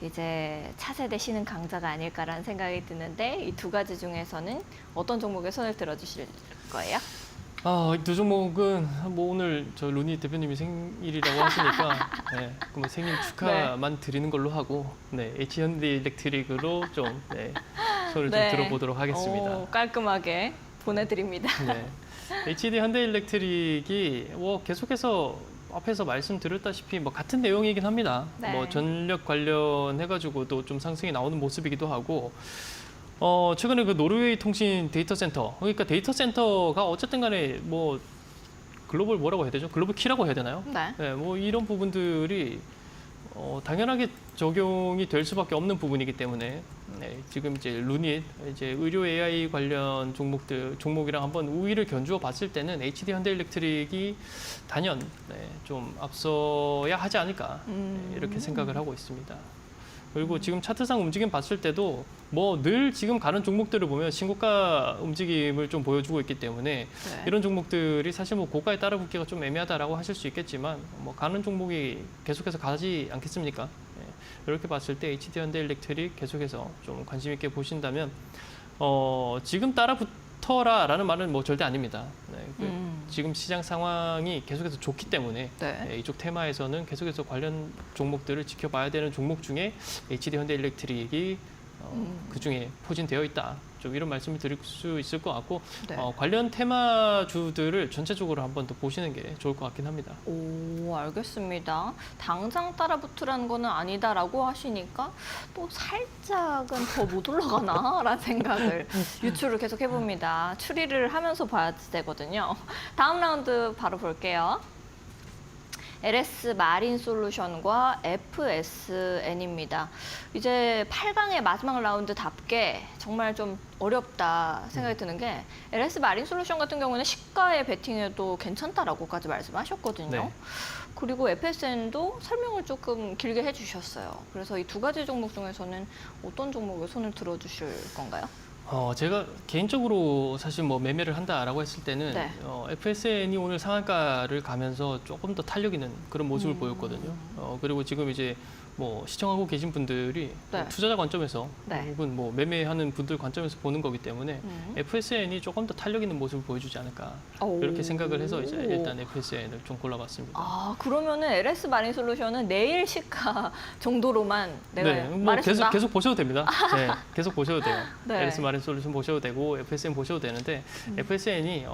이제 차세대 신흥 강자가 아닐까라는 생각이 드는데 이 두 가지 중에서는 어떤 종목에 손을 들어주실 거예요? 이 두 종목은 뭐 오늘 저 루니 대표님이 생일이라고 하시니까 네, 그럼 생일 축하만 드리는 걸로 하고 네, H현대일렉트릭으로 좀 손을 좀 들어보도록 하겠습니다. 오, 깔끔하게 보내드립니다. 네. HD 현대일렉트릭이 뭐 계속해서 앞에서 말씀드렸다시피 뭐 같은 내용이긴 합니다. 네. 뭐 전력 관련해가지고도 좀 상승이 나오는 모습이기도 하고 최근에 그 노르웨이 통신 데이터 센터 그러니까 데이터 센터가 어쨌든 간에 뭐 글로벌 뭐라고 해야 되죠? 글로벌 키라고 해야 되나요? 네. 네, 뭐 이런 부분들이 당연하게 적용이 될 수밖에 없는 부분이기 때문에 지금 이제 루닛 이제 의료 AI 관련 종목이랑 한번 우위를 견주어 봤을 때는 HD 현대일렉트릭이 단연 좀 앞서야 하지 않을까 이렇게 생각을 하고 있습니다. 그리고 지금 차트상 움직임 봤을 때도 뭐 늘 지금 가는 종목들을 보면 신고가 움직임을 좀 보여주고 있기 때문에 이런 종목들이 사실 뭐 고가에 따라붙기가 좀 애매하다라고 하실 수 있겠지만 뭐 가는 종목이 계속해서 가지 않겠습니까? 이렇게 봤을 때 HD 현대일렉트릭 계속해서 좀 관심 있게 보신다면 지금 따라붙어라라는 말은 뭐 절대 아닙니다. 지금 시장 상황이 계속해서 좋기 때문에 이쪽 테마에서는 계속해서 관련 종목들을 지켜봐야 되는 종목 중에 HD 현대일렉트릭이 그중에 포진되어 있다. 좀 이런 말씀을 드릴 수 있을 것 같고 관련 테마주들을 전체적으로 한번 더 보시는 게 좋을 것 같긴 합니다. 오, 알겠습니다. 당장 따라붙으라는 거는 아니다라고 하시니까 또 살짝은 더 못 올라가나라는 생각을 유추를 계속 해봅니다. 추리를 하면서 봐야 되거든요. 다음 라운드 바로 볼게요. LS 마린 솔루션과 FSN입니다. 이제 8강의 마지막 라운드답게 정말 좀 어렵다 생각이 드는 게 LS 마린 솔루션 같은 경우는 시가에 베팅해도 괜찮다라고까지 말씀하셨거든요. 네. 그리고 FSN도 설명을 조금 길게 해주셨어요. 그래서 이 두 가지 종목 중에서는 어떤 종목에 손을 들어주실 건가요? 제가 개인적으로 사실 뭐 매매를 한다라고 했을 때는 FSN이 오늘 상한가를 가면서 조금 더 탄력 있는 그런 모습을 보였거든요. 그리고 지금 이제 뭐 시청하고 계신 분들이 네. 투자자 관점에서 네. 혹은 뭐 매매하는 분들 관점에서 보는 거기 때문에 FSN이 조금 더 탄력 있는 모습을 보여주지 않을까 이렇게 생각을 해서 이제 일단 FSN을 좀 골라봤습니다. 아, 그러면은 LS 마린 솔루션은 내일 시가 정도로만 내가 네, 뭐 말했습니다. 계속 보셔도 됩니다. 네, 계속 보셔도 돼요. 네. LS 마린 솔루션 보셔도 되고 FSN 보셔도 되는데 FSN이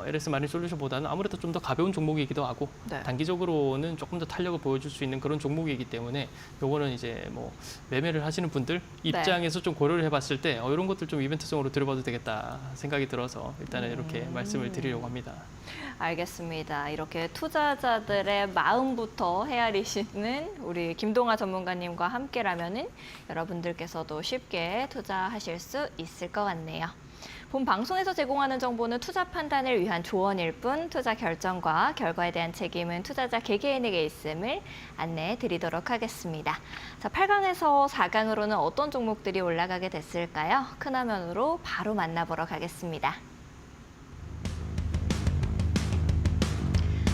LS 마린 솔루션보다는 아무래도 좀 더 가벼운 종목이기도 하고 네. 단기적으로는 조금 더 탄력을 보여줄 수 있는 그런 종목이기 때문에 요거는 이제 뭐 매매를 하시는 분들 입장에서 좀 고려를 해봤을 때 이런 것들 좀 이벤트성으로 들어봐도 되겠다 생각이 들어서 일단은 이렇게 말씀을 드리려고 합니다. 알겠습니다. 이렇게 투자자들의 마음부터 헤아리시는 우리 김동아 전문가님과 함께라면은 여러분들께서도 쉽게 투자하실 수 있을 것 같네요. 본 방송에서 제공하는 정보는 투자 판단을 위한 조언일 뿐 투자 결정과 결과에 대한 책임은 투자자 개개인에게 있음을 안내해 드리도록 하겠습니다. 자, 8강에서 4강으로는 어떤 종목들이 올라가게 됐을까요? 큰 화면으로 바로 만나보러 가겠습니다.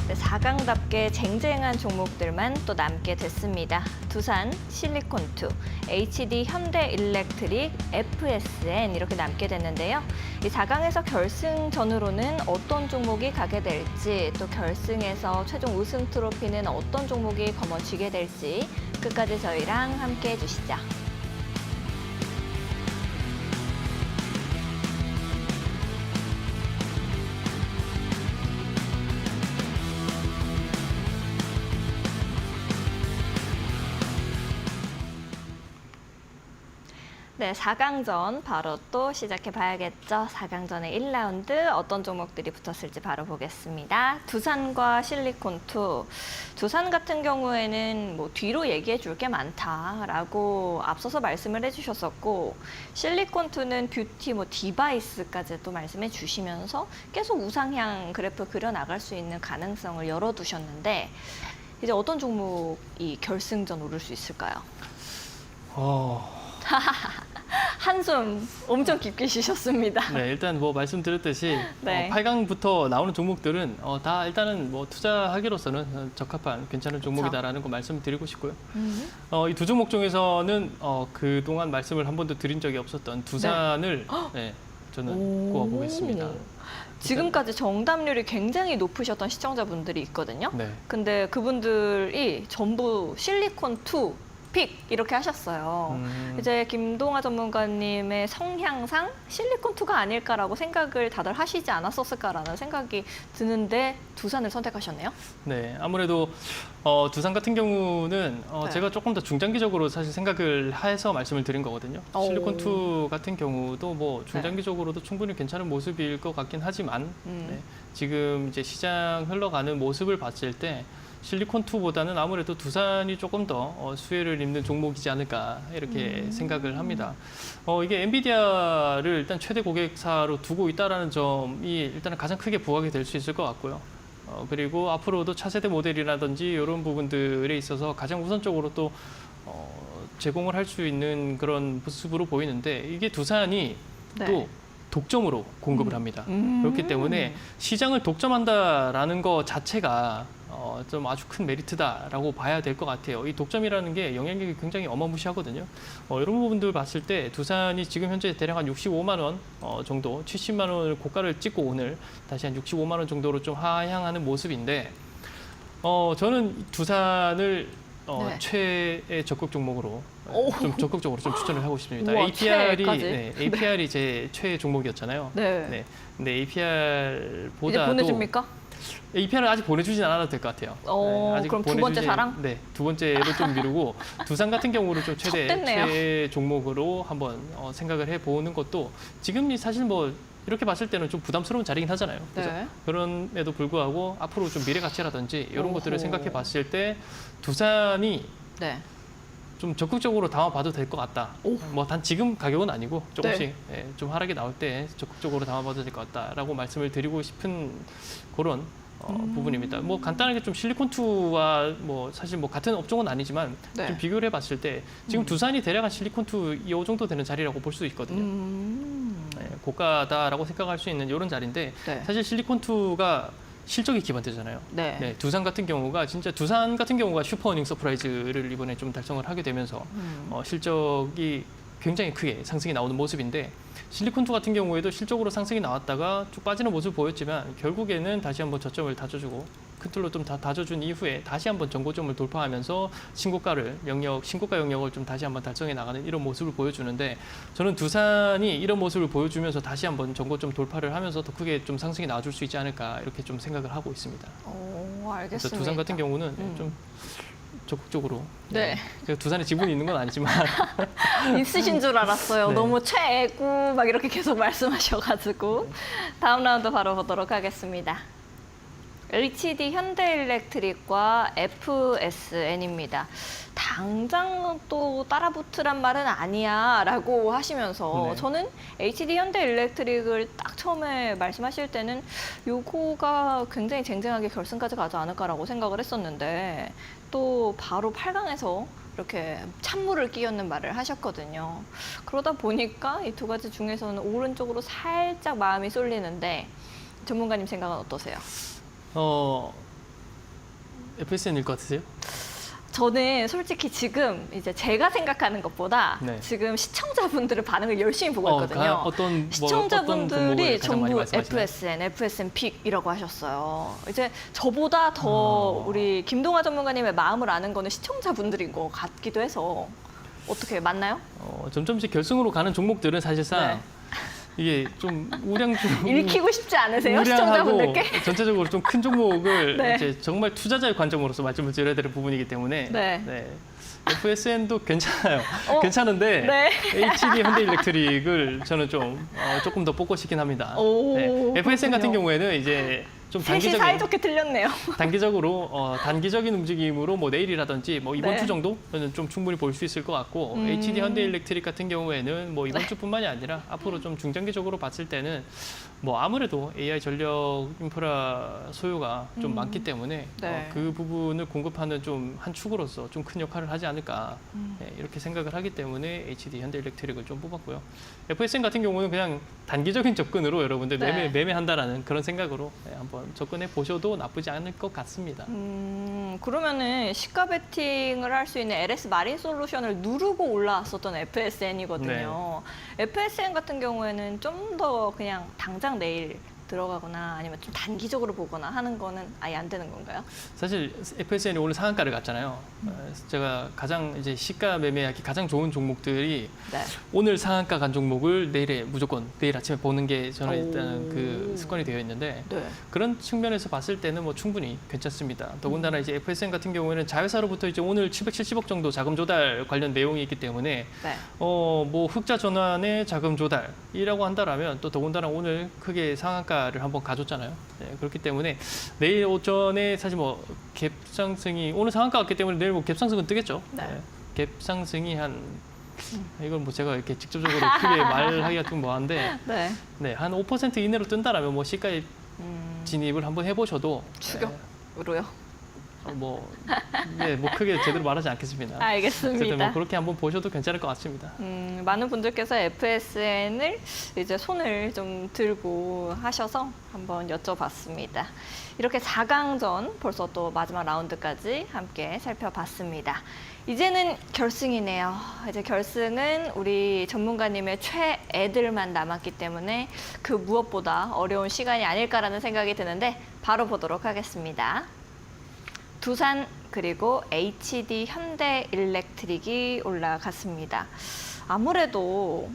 네, 4강답게 쟁쟁한 종목들만 또 남게 됐습니다. 두산, 실리콘2, HD 현대일렉트릭, FSN 이렇게 남게 됐는데요. 이 4강에서 결승전으로는 어떤 종목이 가게 될지 또 결승에서 최종 우승 트로피는 어떤 종목이 거머쥐게 될지 끝까지 저희랑 함께 해주시죠. 네, 4강전 바로 또 시작해 봐야겠죠. 4강전의 1라운드 어떤 종목들이 붙었을지 바로 보겠습니다. 두산과 실리콘2. 두산 같은 경우에는 뭐 뒤로 얘기해 줄 게 많다라고 앞서서 말씀을 해주셨었고 실리콘2는 뷰티, 뭐 디바이스까지 또 말씀해 주시면서 계속 우상향 그래프 그려나갈 수 있는 가능성을 열어두셨는데 이제 어떤 종목이 결승전 오를 수 있을까요? 한숨 엄청 깊게 쉬셨습니다. 네, 일단 뭐 말씀드렸듯이 네. 8강부터 나오는 종목들은 다 일단은 뭐 투자하기로서는 적합한 괜찮은 종목이다라는 거 말씀드리고 싶고요. 이 두 종목 중에서는 그동안 말씀을 한 번도 드린 적이 없었던 두산을 네, 저는 꼽아보겠습니다. 지금까지 정답률이 굉장히 높으셨던 시청자분들이 있거든요. 네. 근데 그분들이 전부 실리콘2 픽 이렇게 하셨어요. 이제 김동아 전문가님의 성향상 실리콘2가 아닐까라고 생각을 다들 하시지 않았었을까라는 생각이 드는데 두산을 선택하셨네요. 네, 아무래도 두산 같은 경우는 네. 제가 조금 더 중장기적으로 사실 생각을 해서 말씀을 드린 거거든요. 실리콘2 같은 경우도 뭐 중장기적으로도 충분히 괜찮은 모습일 것 같긴 하지만 네, 지금 이제 시장 흘러가는 모습을 봤을 때 실리콘2보다는 아무래도 두산이 조금 더 수혜를 입는 종목이지 않을까 이렇게 생각을 합니다. 이게 엔비디아를 일단 최대 고객사로 두고 있다는 점이 일단은 가장 크게 부각이 될 수 있을 것 같고요. 그리고 앞으로도 차세대 모델이라든지 이런 부분들에 있어서 가장 우선적으로 또 제공을 할 수 있는 그런 모습으로 보이는데 이게 두산이 또 독점으로 공급을 합니다. 그렇기 때문에 시장을 독점한다라는 것 자체가 좀 아주 큰 메리트다라고 봐야 될 것 같아요. 이 독점이라는 게 영향력이 굉장히 어마무시하거든요. 이런 부분들 봤을 때 두산이 지금 현재 대략 한 65만 원 정도, 70만 원을 고가를 찍고 오늘 다시 한 65만 원 정도로 좀 하향하는 모습인데 저는 두산을 최애 적극 종목으로 좀 적극적으로 좀 추천을 하고 싶습니다. 우와, APR이 제 최애 종목이었잖아요. 네. 근데 APR보다도 이제 보내줍니까? APR은 아직 보내주진 않아도 될 것 같아요. 아직 그럼 두 번째 사랑? 네, 두 번째로 좀 미루고 두산 같은 경우를 좀 쳤댔네요. 최애 종목으로 한번 생각을 해보는 것도 지금 사실 뭐 이렇게 봤을 때는 좀 부담스러운 자리긴 하잖아요. 그래서 그럼에도 불구하고 앞으로 좀 미래 가치라든지 이런 것들을 생각해 봤을 때 두산이 좀 적극적으로 담아봐도 될 것 같다. 뭐 단 지금 가격은 아니고 조금씩 좀 하락이 나올 때 적극적으로 담아봐도 될 것 같다라고 말씀을 드리고 싶은 그런 부분입니다. 뭐 간단하게 좀 실리콘2와 뭐 사실 뭐 같은 업종은 아니지만 좀 비교를 해봤을 때 지금 두산이 대략 한 실리콘2 이 정도 되는 자리라고 볼 수 있거든요. 고가다라고 생각할 수 있는 이런 자리인데 사실 실리콘2가 실적이 기반되잖아요. 네. 네, 두산 같은 경우가 슈퍼어닝 서프라이즈를 이번에 좀 달성을 하게 되면서 실적이 굉장히 크게 상승이 나오는 모습인데 실리콘투 같은 경우에도 실적으로 상승이 나왔다가 쭉 빠지는 모습을 보였지만 결국에는 다시 한번 저점을 다져주고 큰 틀로 좀 다져준 이후에 다시 한번 전고점을 돌파하면서 신고가 영역을 좀 다시 한번 달성해 나가는 이런 모습을 보여주는데 저는 두산이 이런 모습을 보여주면서 다시 한번 전고점 돌파를 하면서 더 크게 좀 상승이 나와줄 수 있지 않을까 이렇게 좀 생각을 하고 있습니다. 오, 알겠습니다. 그래서 두산 같은 경우는 좀 적극적으로 네. 제가 두산에 지분이 있는 건 아니지만 있으신 줄 알았어요. 네. 너무 최애구 막 이렇게 계속 말씀하셔가지고 다음 라운드 바로 보도록 하겠습니다. LTD 현대일렉트릭과 FSN입니다. 당장 또 따라붙으란 말은 아니야 라고 하시면서 네. 저는 LTD 현대일렉트릭을 딱 처음에 말씀하실 때는 요거가 굉장히 쟁쟁하게 결승까지 가지 않을까라고 생각을 했었는데 또 바로 8강에서 이렇게 찬물을 끼얹는 말을 하셨거든요. 그러다 보니까 이 두 가지 중에서는 오른쪽으로 살짝 마음이 쏠리는데 전문가님 생각은 어떠세요? FSN일 것 같으세요? 저는 솔직히 지금 이제 제가 생각하는 것보다 네. 지금 시청자분들의 반응을 열심히 보고 있거든요. 어떤 시청자분들이 전부 말씀하시나요? FSN 픽이라고 하셨어요. 이제 저보다 더 우리 김동아 전문가님의 마음을 아는 거는 시청자분들인 것 같기도 해서 어떻게 맞나요? 점점씩 결승으로 가는 종목들은 사실상 네. 이게 좀 읽히고 싶지 않으세요? 우량하고 시청자분들께? 전체적으로 좀 큰 종목을 네. 이제 정말 투자자의 관점으로서 말씀을 드려야 되는 부분이기 때문에 네. FSN도 괜찮아요. 괜찮은데 네. HD 현대일렉트릭을 저는 조금 더 뽑고 싶긴 합니다. 오, 네. FSN 같은 그렇군요. 경우에는 이제 좀 셋이 사이좋게 틀렸네요. 단기적인 움직임으로 뭐 내일이라든지 뭐 이번 네. 주 정도는 좀 충분히 볼 수 있을 것 같고 HD 현대일렉트릭 같은 경우에는 뭐 이번 주뿐만이 아니라 앞으로 좀 중장기적으로 봤을 때는 뭐 아무래도 AI 전력 인프라 소요가 좀 많기 때문에 네. 그 부분을 공급하는 좀 한 축으로서 좀 큰 역할을 하지 않을까 이렇게 생각을 하기 때문에 HD 현대일렉트릭을 좀 뽑았고요. FSN 같은 경우는 그냥 단기적인 접근으로 여러분들 네. 매매한다라는 그런 생각으로 한번 접근해 보셔도 나쁘지 않을 것 같습니다. 그러면은 시가 베팅을 할 수 있는 LS 마린 솔루션을 누르고 올라왔었던 FSN이거든요. FSN 같은 경우에는 좀 더 그냥 당장 내일 들어가거나 아니면 좀 단기적으로 보거나 하는 거는 아예 안 되는 건가요? 사실 FSN이 오늘 상한가를 갔잖아요. 제가 가장 이제 시가 매매하기 가장 좋은 종목들이 네. 오늘 상한가 간 종목을 무조건 내일 아침에 보는 게 저는 일단은 그 습관이 되어 있는데 네. 그런 측면에서 봤을 때는 뭐 충분히 괜찮습니다. 더군다나 이제 FSN 같은 경우에는 자회사로부터 이제 오늘 770억 정도 자금 조달 관련 내용이 있기 때문에 네. 뭐 흑자 전환의 자금 조달이라고 한다라면 또 더군다나 오늘 크게 상한가를 한번 가졌잖아요. 네, 그렇기 때문에 내일 오전에 사실 뭐 갭상승이 오늘 상한가 갔기 때문에 내일 뭐 갭상승은 뜨겠죠. 네. 갭상승이 이건 뭐 제가 이렇게 직접적으로 크게 말하기가 좀 뭐한데 네. 한 5% 이내로 뜬다라면 뭐 시가에 진입을 한번 해보셔도 추격으로요? 뭐 크게 제대로 말하지 않겠습니다. 알겠습니다. 어쨌든 뭐 그렇게 한번 보셔도 괜찮을 것 같습니다. 많은 분들께서 FSN을 이제 손을 좀 들고 하셔서 한번 여쭤봤습니다. 이렇게 4강전 벌써 또 마지막 라운드까지 함께 살펴봤습니다. 이제는 결승이네요. 이제 결승은 우리 전문가님의 최애들만 남았기 때문에 그 무엇보다 어려운 시간이 아닐까라는 생각이 드는데 바로 보도록 하겠습니다. 두산 그리고 HD 현대일렉트릭이 올라갔습니다. 아무래도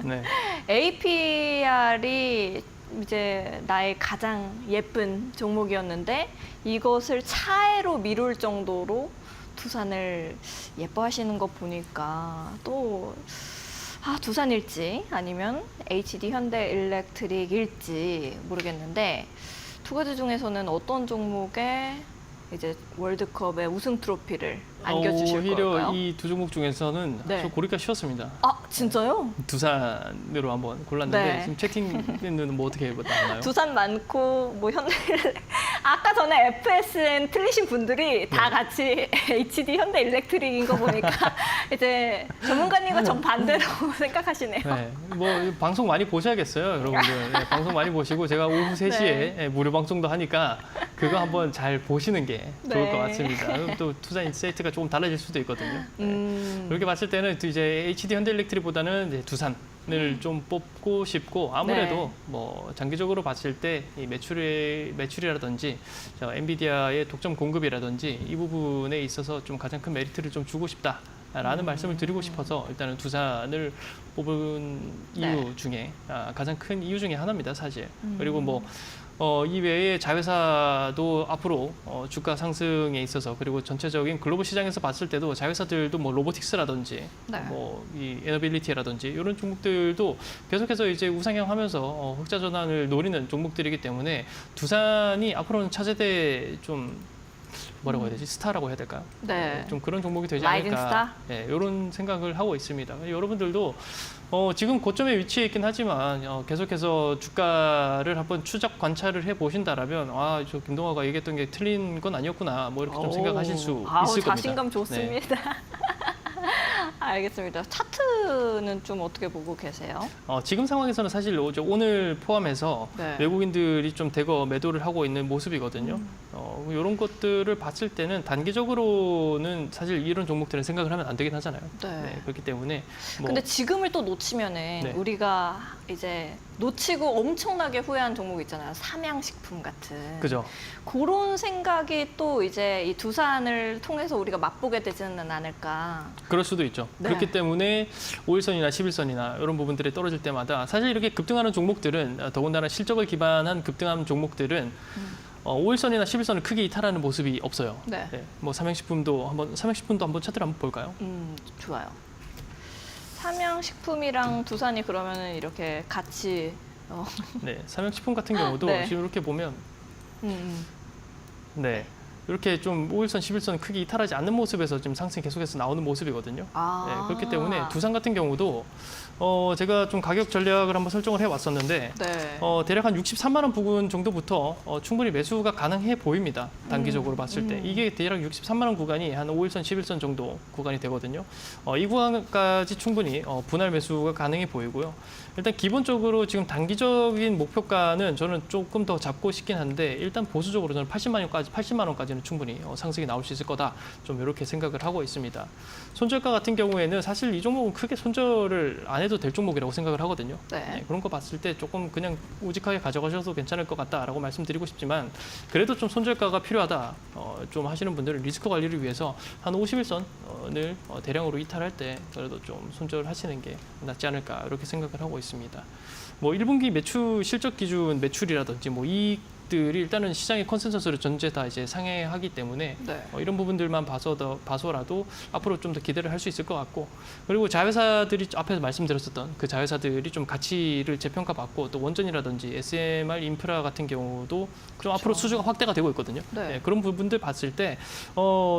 네. APR이 이제 나의 가장 예쁜 종목이었는데 이것을 차례로 미룰 정도로 두산을 예뻐하시는 거 보니까 또 두산일지 아니면 HD 현대일렉트릭일지 모르겠는데 두 가지 중에서는 어떤 종목에 이제 월드컵의 우승 트로피를 안겨주실 오히려 걸까요? 이 두 종목 중에서는 네. 저 고르기가 쉬웠습니다. 진짜요? 두산으로 한번 골랐는데 네. 지금 채팅에는 뭐 어떻게 나오나요? 두산 많고 뭐 현대 아까 전에 FSN 틀리신 분들이 다 같이 HD 현대일렉트릭인 거 보니까 이제 전문가님과 정반대로 생각하시네요. 네, 뭐 방송 많이 보셔야겠어요, 여러분들. 네, 방송 많이 보시고 제가 오후 3시에 네. 무료 방송도 하니까 그거 한번 잘 보시는 게 좋을 네. 것 같습니다. 또 투자 인사이트가 조금 달라질 수도 있거든요. 네. 이렇게 봤을 때는 또 이제 HD 현대일렉트릭보다는 이제 두산을 좀 뽑고 싶고 아무래도 네. 뭐 장기적으로 봤을 때 이 매출이라든지 엔비디아의 독점 공급이라든지 이 부분에 있어서 좀 가장 큰 메리트를 좀 주고 싶다라는 말씀을 드리고 싶어서 일단은 두산을 뽑은 이유 네. 중에 가장 큰 이유 중에 하나입니다, 사실. 그리고 뭐 이외에 자회사도 앞으로 주가 상승에 있어서 그리고 전체적인 글로벌 시장에서 봤을 때도 자회사들도 뭐 로보틱스라든지 네. 뭐 이 에너빌리티라든지 이런 종목들도 계속해서 이제 우상향하면서 흑자 전환을 노리는 종목들이기 때문에 두산이 앞으로는 차세대 좀 뭐라고 해야 되지? 스타라고 해야 될까요? 네. 좀 그런 종목이 되지 라이징 않을까. 스타? 네, 이런 생각을 하고 있습니다. 여러분들도 지금 고점에 위치해 있긴 하지만 계속해서 주가를 한번 추적 관찰을 해 보신다라면 저 김동화가 얘기했던 게 틀린 건 아니었구나. 뭐 이렇게 좀 생각하실 수 있을 겁니다. 자신감 좋습니다. 알겠습니다. 차트는 좀 어떻게 보고 계세요? 지금 상황에서는 사실 오늘 포함해서 네. 외국인들이 좀 대거 매도를 하고 있는 모습이거든요. 이런 것들을 봤을 때는 단기적으로는 사실 이런 종목들은 생각을 하면 안 되긴 하잖아요. 네. 그렇기 때문에 근데 지금을 또 놓치면은 네. 우리가 이제 놓치고 엄청나게 후회한 종목 있잖아요. 삼양식품 같은. 그죠? 그런 생각이 또 이제 이 두산을 통해서 우리가 맛보게 되지는 않을까. 그럴 수도 있죠. 네. 그렇기 때문에 5일선이나 11선이나 이런 부분들이 떨어질 때마다 사실 이렇게 급등하는 종목들은 더군다나 실적을 기반한 급등하는 종목들은 5일선이나 11선을 크게 이탈하는 모습이 없어요. 네. 뭐 삼양식품도 한번 차트를 한번 볼까요? 좋아요. 삼양식품이랑 두산이 그러면은 이렇게 같이 네, 삼양식품 같은 경우도 네. 지금 이렇게 보면 음. 네. 이렇게 좀 5일선, 11선 크게 이탈하지 않는 모습에서 지금 상승이 계속해서 나오는 모습이거든요. 네, 그렇기 때문에 두산 같은 경우도 제가 좀 가격 전략을 한번 설정을 해왔었는데 네. 대략 한 63만 원 부근 정도부터 충분히 매수가 가능해 보입니다. 단기적으로 봤을 때. 이게 대략 63만 원 구간이 한 5일선, 11선 정도 구간이 되거든요. 이 구간까지 충분히 분할 매수가 가능해 보이고요. 일단 기본적으로 지금 단기적인 목표가는 저는 조금 더 잡고 싶긴 한데 일단 보수적으로 저는 80만 원까지는 충분히 상승이 나올 수 있을 거다. 좀 이렇게 생각을 하고 있습니다. 손절가 같은 경우에는 사실 이 종목은 크게 손절을 안 해도 될 종목이라고 생각을 하거든요. 네. 그런 거 봤을 때 조금 그냥 우직하게 가져가셔도 괜찮을 것 같다라고 말씀드리고 싶지만 그래도 좀 손절가가 필요하다. 좀 하시는 분들은 리스크 관리를 위해서 한 51선을 대량으로 이탈할 때 그래도 좀 손절하시는 게 낫지 않을까 이렇게 생각을 하고 있습니다. 뭐 1분기 매출 실적 기준 매출이라든지 뭐 이익들이 일단은 시장의 컨센서스를 전체 다 이제 상회하기 때문에 네. 이런 부분들만 봐서라도 앞으로 좀 더 기대를 할 수 있을 것 같고 그리고 자회사들이 앞에서 말씀드렸었던 그 자회사들이 좀 가치를 재평가받고 또 원전이라든지 SMR 인프라 같은 경우도 좀 앞으로 수주가 확대가 되고 있거든요. 네. 그런 부분들 봤을 때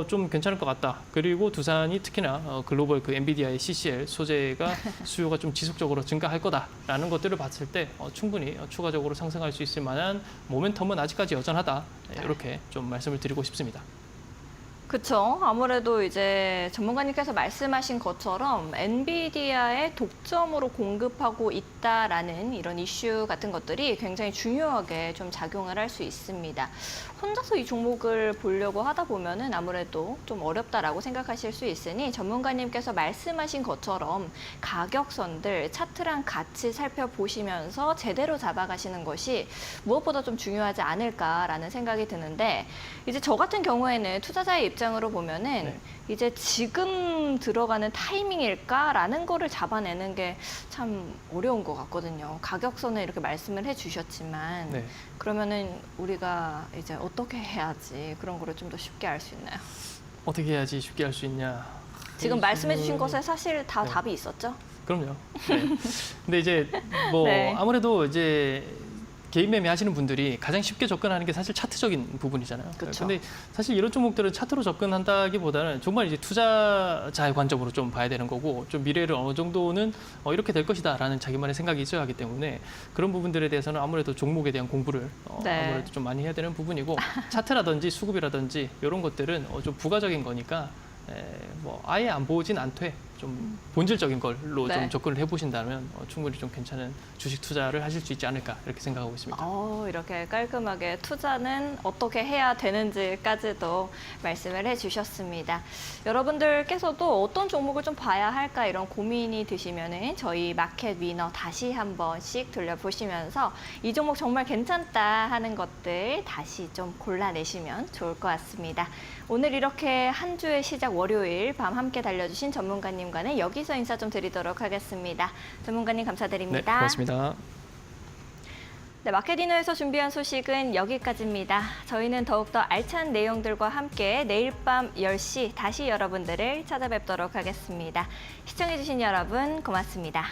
좀 괜찮을 것 같다. 그리고 두산이 특히나 글로벌 그 엔비디아의 CCL 소재가 수요가 좀 지속적으로 증가할 거다라는 것들을 봤을 때 충분히 추가적으로 상승할 수 있을 만한 모멘텀은 아직까지 여전하다. 이렇게 좀 말씀을 드리고 싶습니다. 그렇죠. 아무래도 이제 전문가님께서 말씀하신 것처럼 엔비디아의 독점으로 공급하고 있다라는 이런 이슈 같은 것들이 굉장히 중요하게 좀 작용을 할 수 있습니다. 혼자서 이 종목을 보려고 하다 보면은 아무래도 좀 어렵다라고 생각하실 수 있으니 전문가님께서 말씀하신 것처럼 가격선들 차트랑 같이 살펴보시면서 제대로 잡아가시는 것이 무엇보다 좀 중요하지 않을까라는 생각이 드는데 이제 저 같은 경우에는 투자자의 입장으로 보면은 네. 이제 지금 들어가는 타이밍일까라는 거를 잡아내는 게 참 어려운 것 같거든요. 가격선을 이렇게 말씀을 해주셨지만 네. 그러면은 우리가 이제 어떻게 해야지 그런 거를 좀 더 쉽게 알 수 있나요? 어떻게 해야지 쉽게 할 수 있냐. 지금 말씀해주신 것에 사실 다 네. 답이 있었죠? 그럼요. 네. 근데 이제 뭐 네. 아무래도 이제 개인 매매 하시는 분들이 가장 쉽게 접근하는 게 사실 차트적인 부분이잖아요. 그쵸. 근데 사실 이런 종목들은 차트로 접근한다기보다는 정말 이제 투자자의 관점으로 좀 봐야 되는 거고, 좀 미래를 어느 정도는 이렇게 될 것이다라는 자기만의 생각이 있어야 하기 때문에 그런 부분들에 대해서는 아무래도 종목에 대한 공부를 네. 아무래도 좀 많이 해야 되는 부분이고, 차트라든지 수급이라든지 이런 것들은 좀 부가적인 거니까 뭐 아예 안 보진 않되 좀 본질적인 걸로 네. 좀 접근을 해보신다면 충분히 좀 괜찮은 주식 투자를 하실 수 있지 않을까 이렇게 생각하고 있습니다. 이렇게 깔끔하게 투자는 어떻게 해야 되는지까지도 말씀을 해주셨습니다. 여러분들께서도 어떤 종목을 좀 봐야 할까 이런 고민이 드시면은 저희 마켓 위너 다시 한 번씩 돌려보시면서 이 종목 정말 괜찮다 하는 것들 다시 좀 골라내시면 좋을 것 같습니다. 오늘 이렇게 한 주의 시작 월요일 밤 함께 달려주신 전문가님과는 여기서 인사 좀 드리도록 하겠습니다. 전문가님 감사드립니다. 네, 고맙습니다. 네, 마켓디너에서 준비한 소식은 여기까지입니다. 저희는 더욱더 알찬 내용들과 함께 내일 밤 10시 다시 여러분들을 찾아뵙도록 하겠습니다. 시청해주신 여러분 고맙습니다.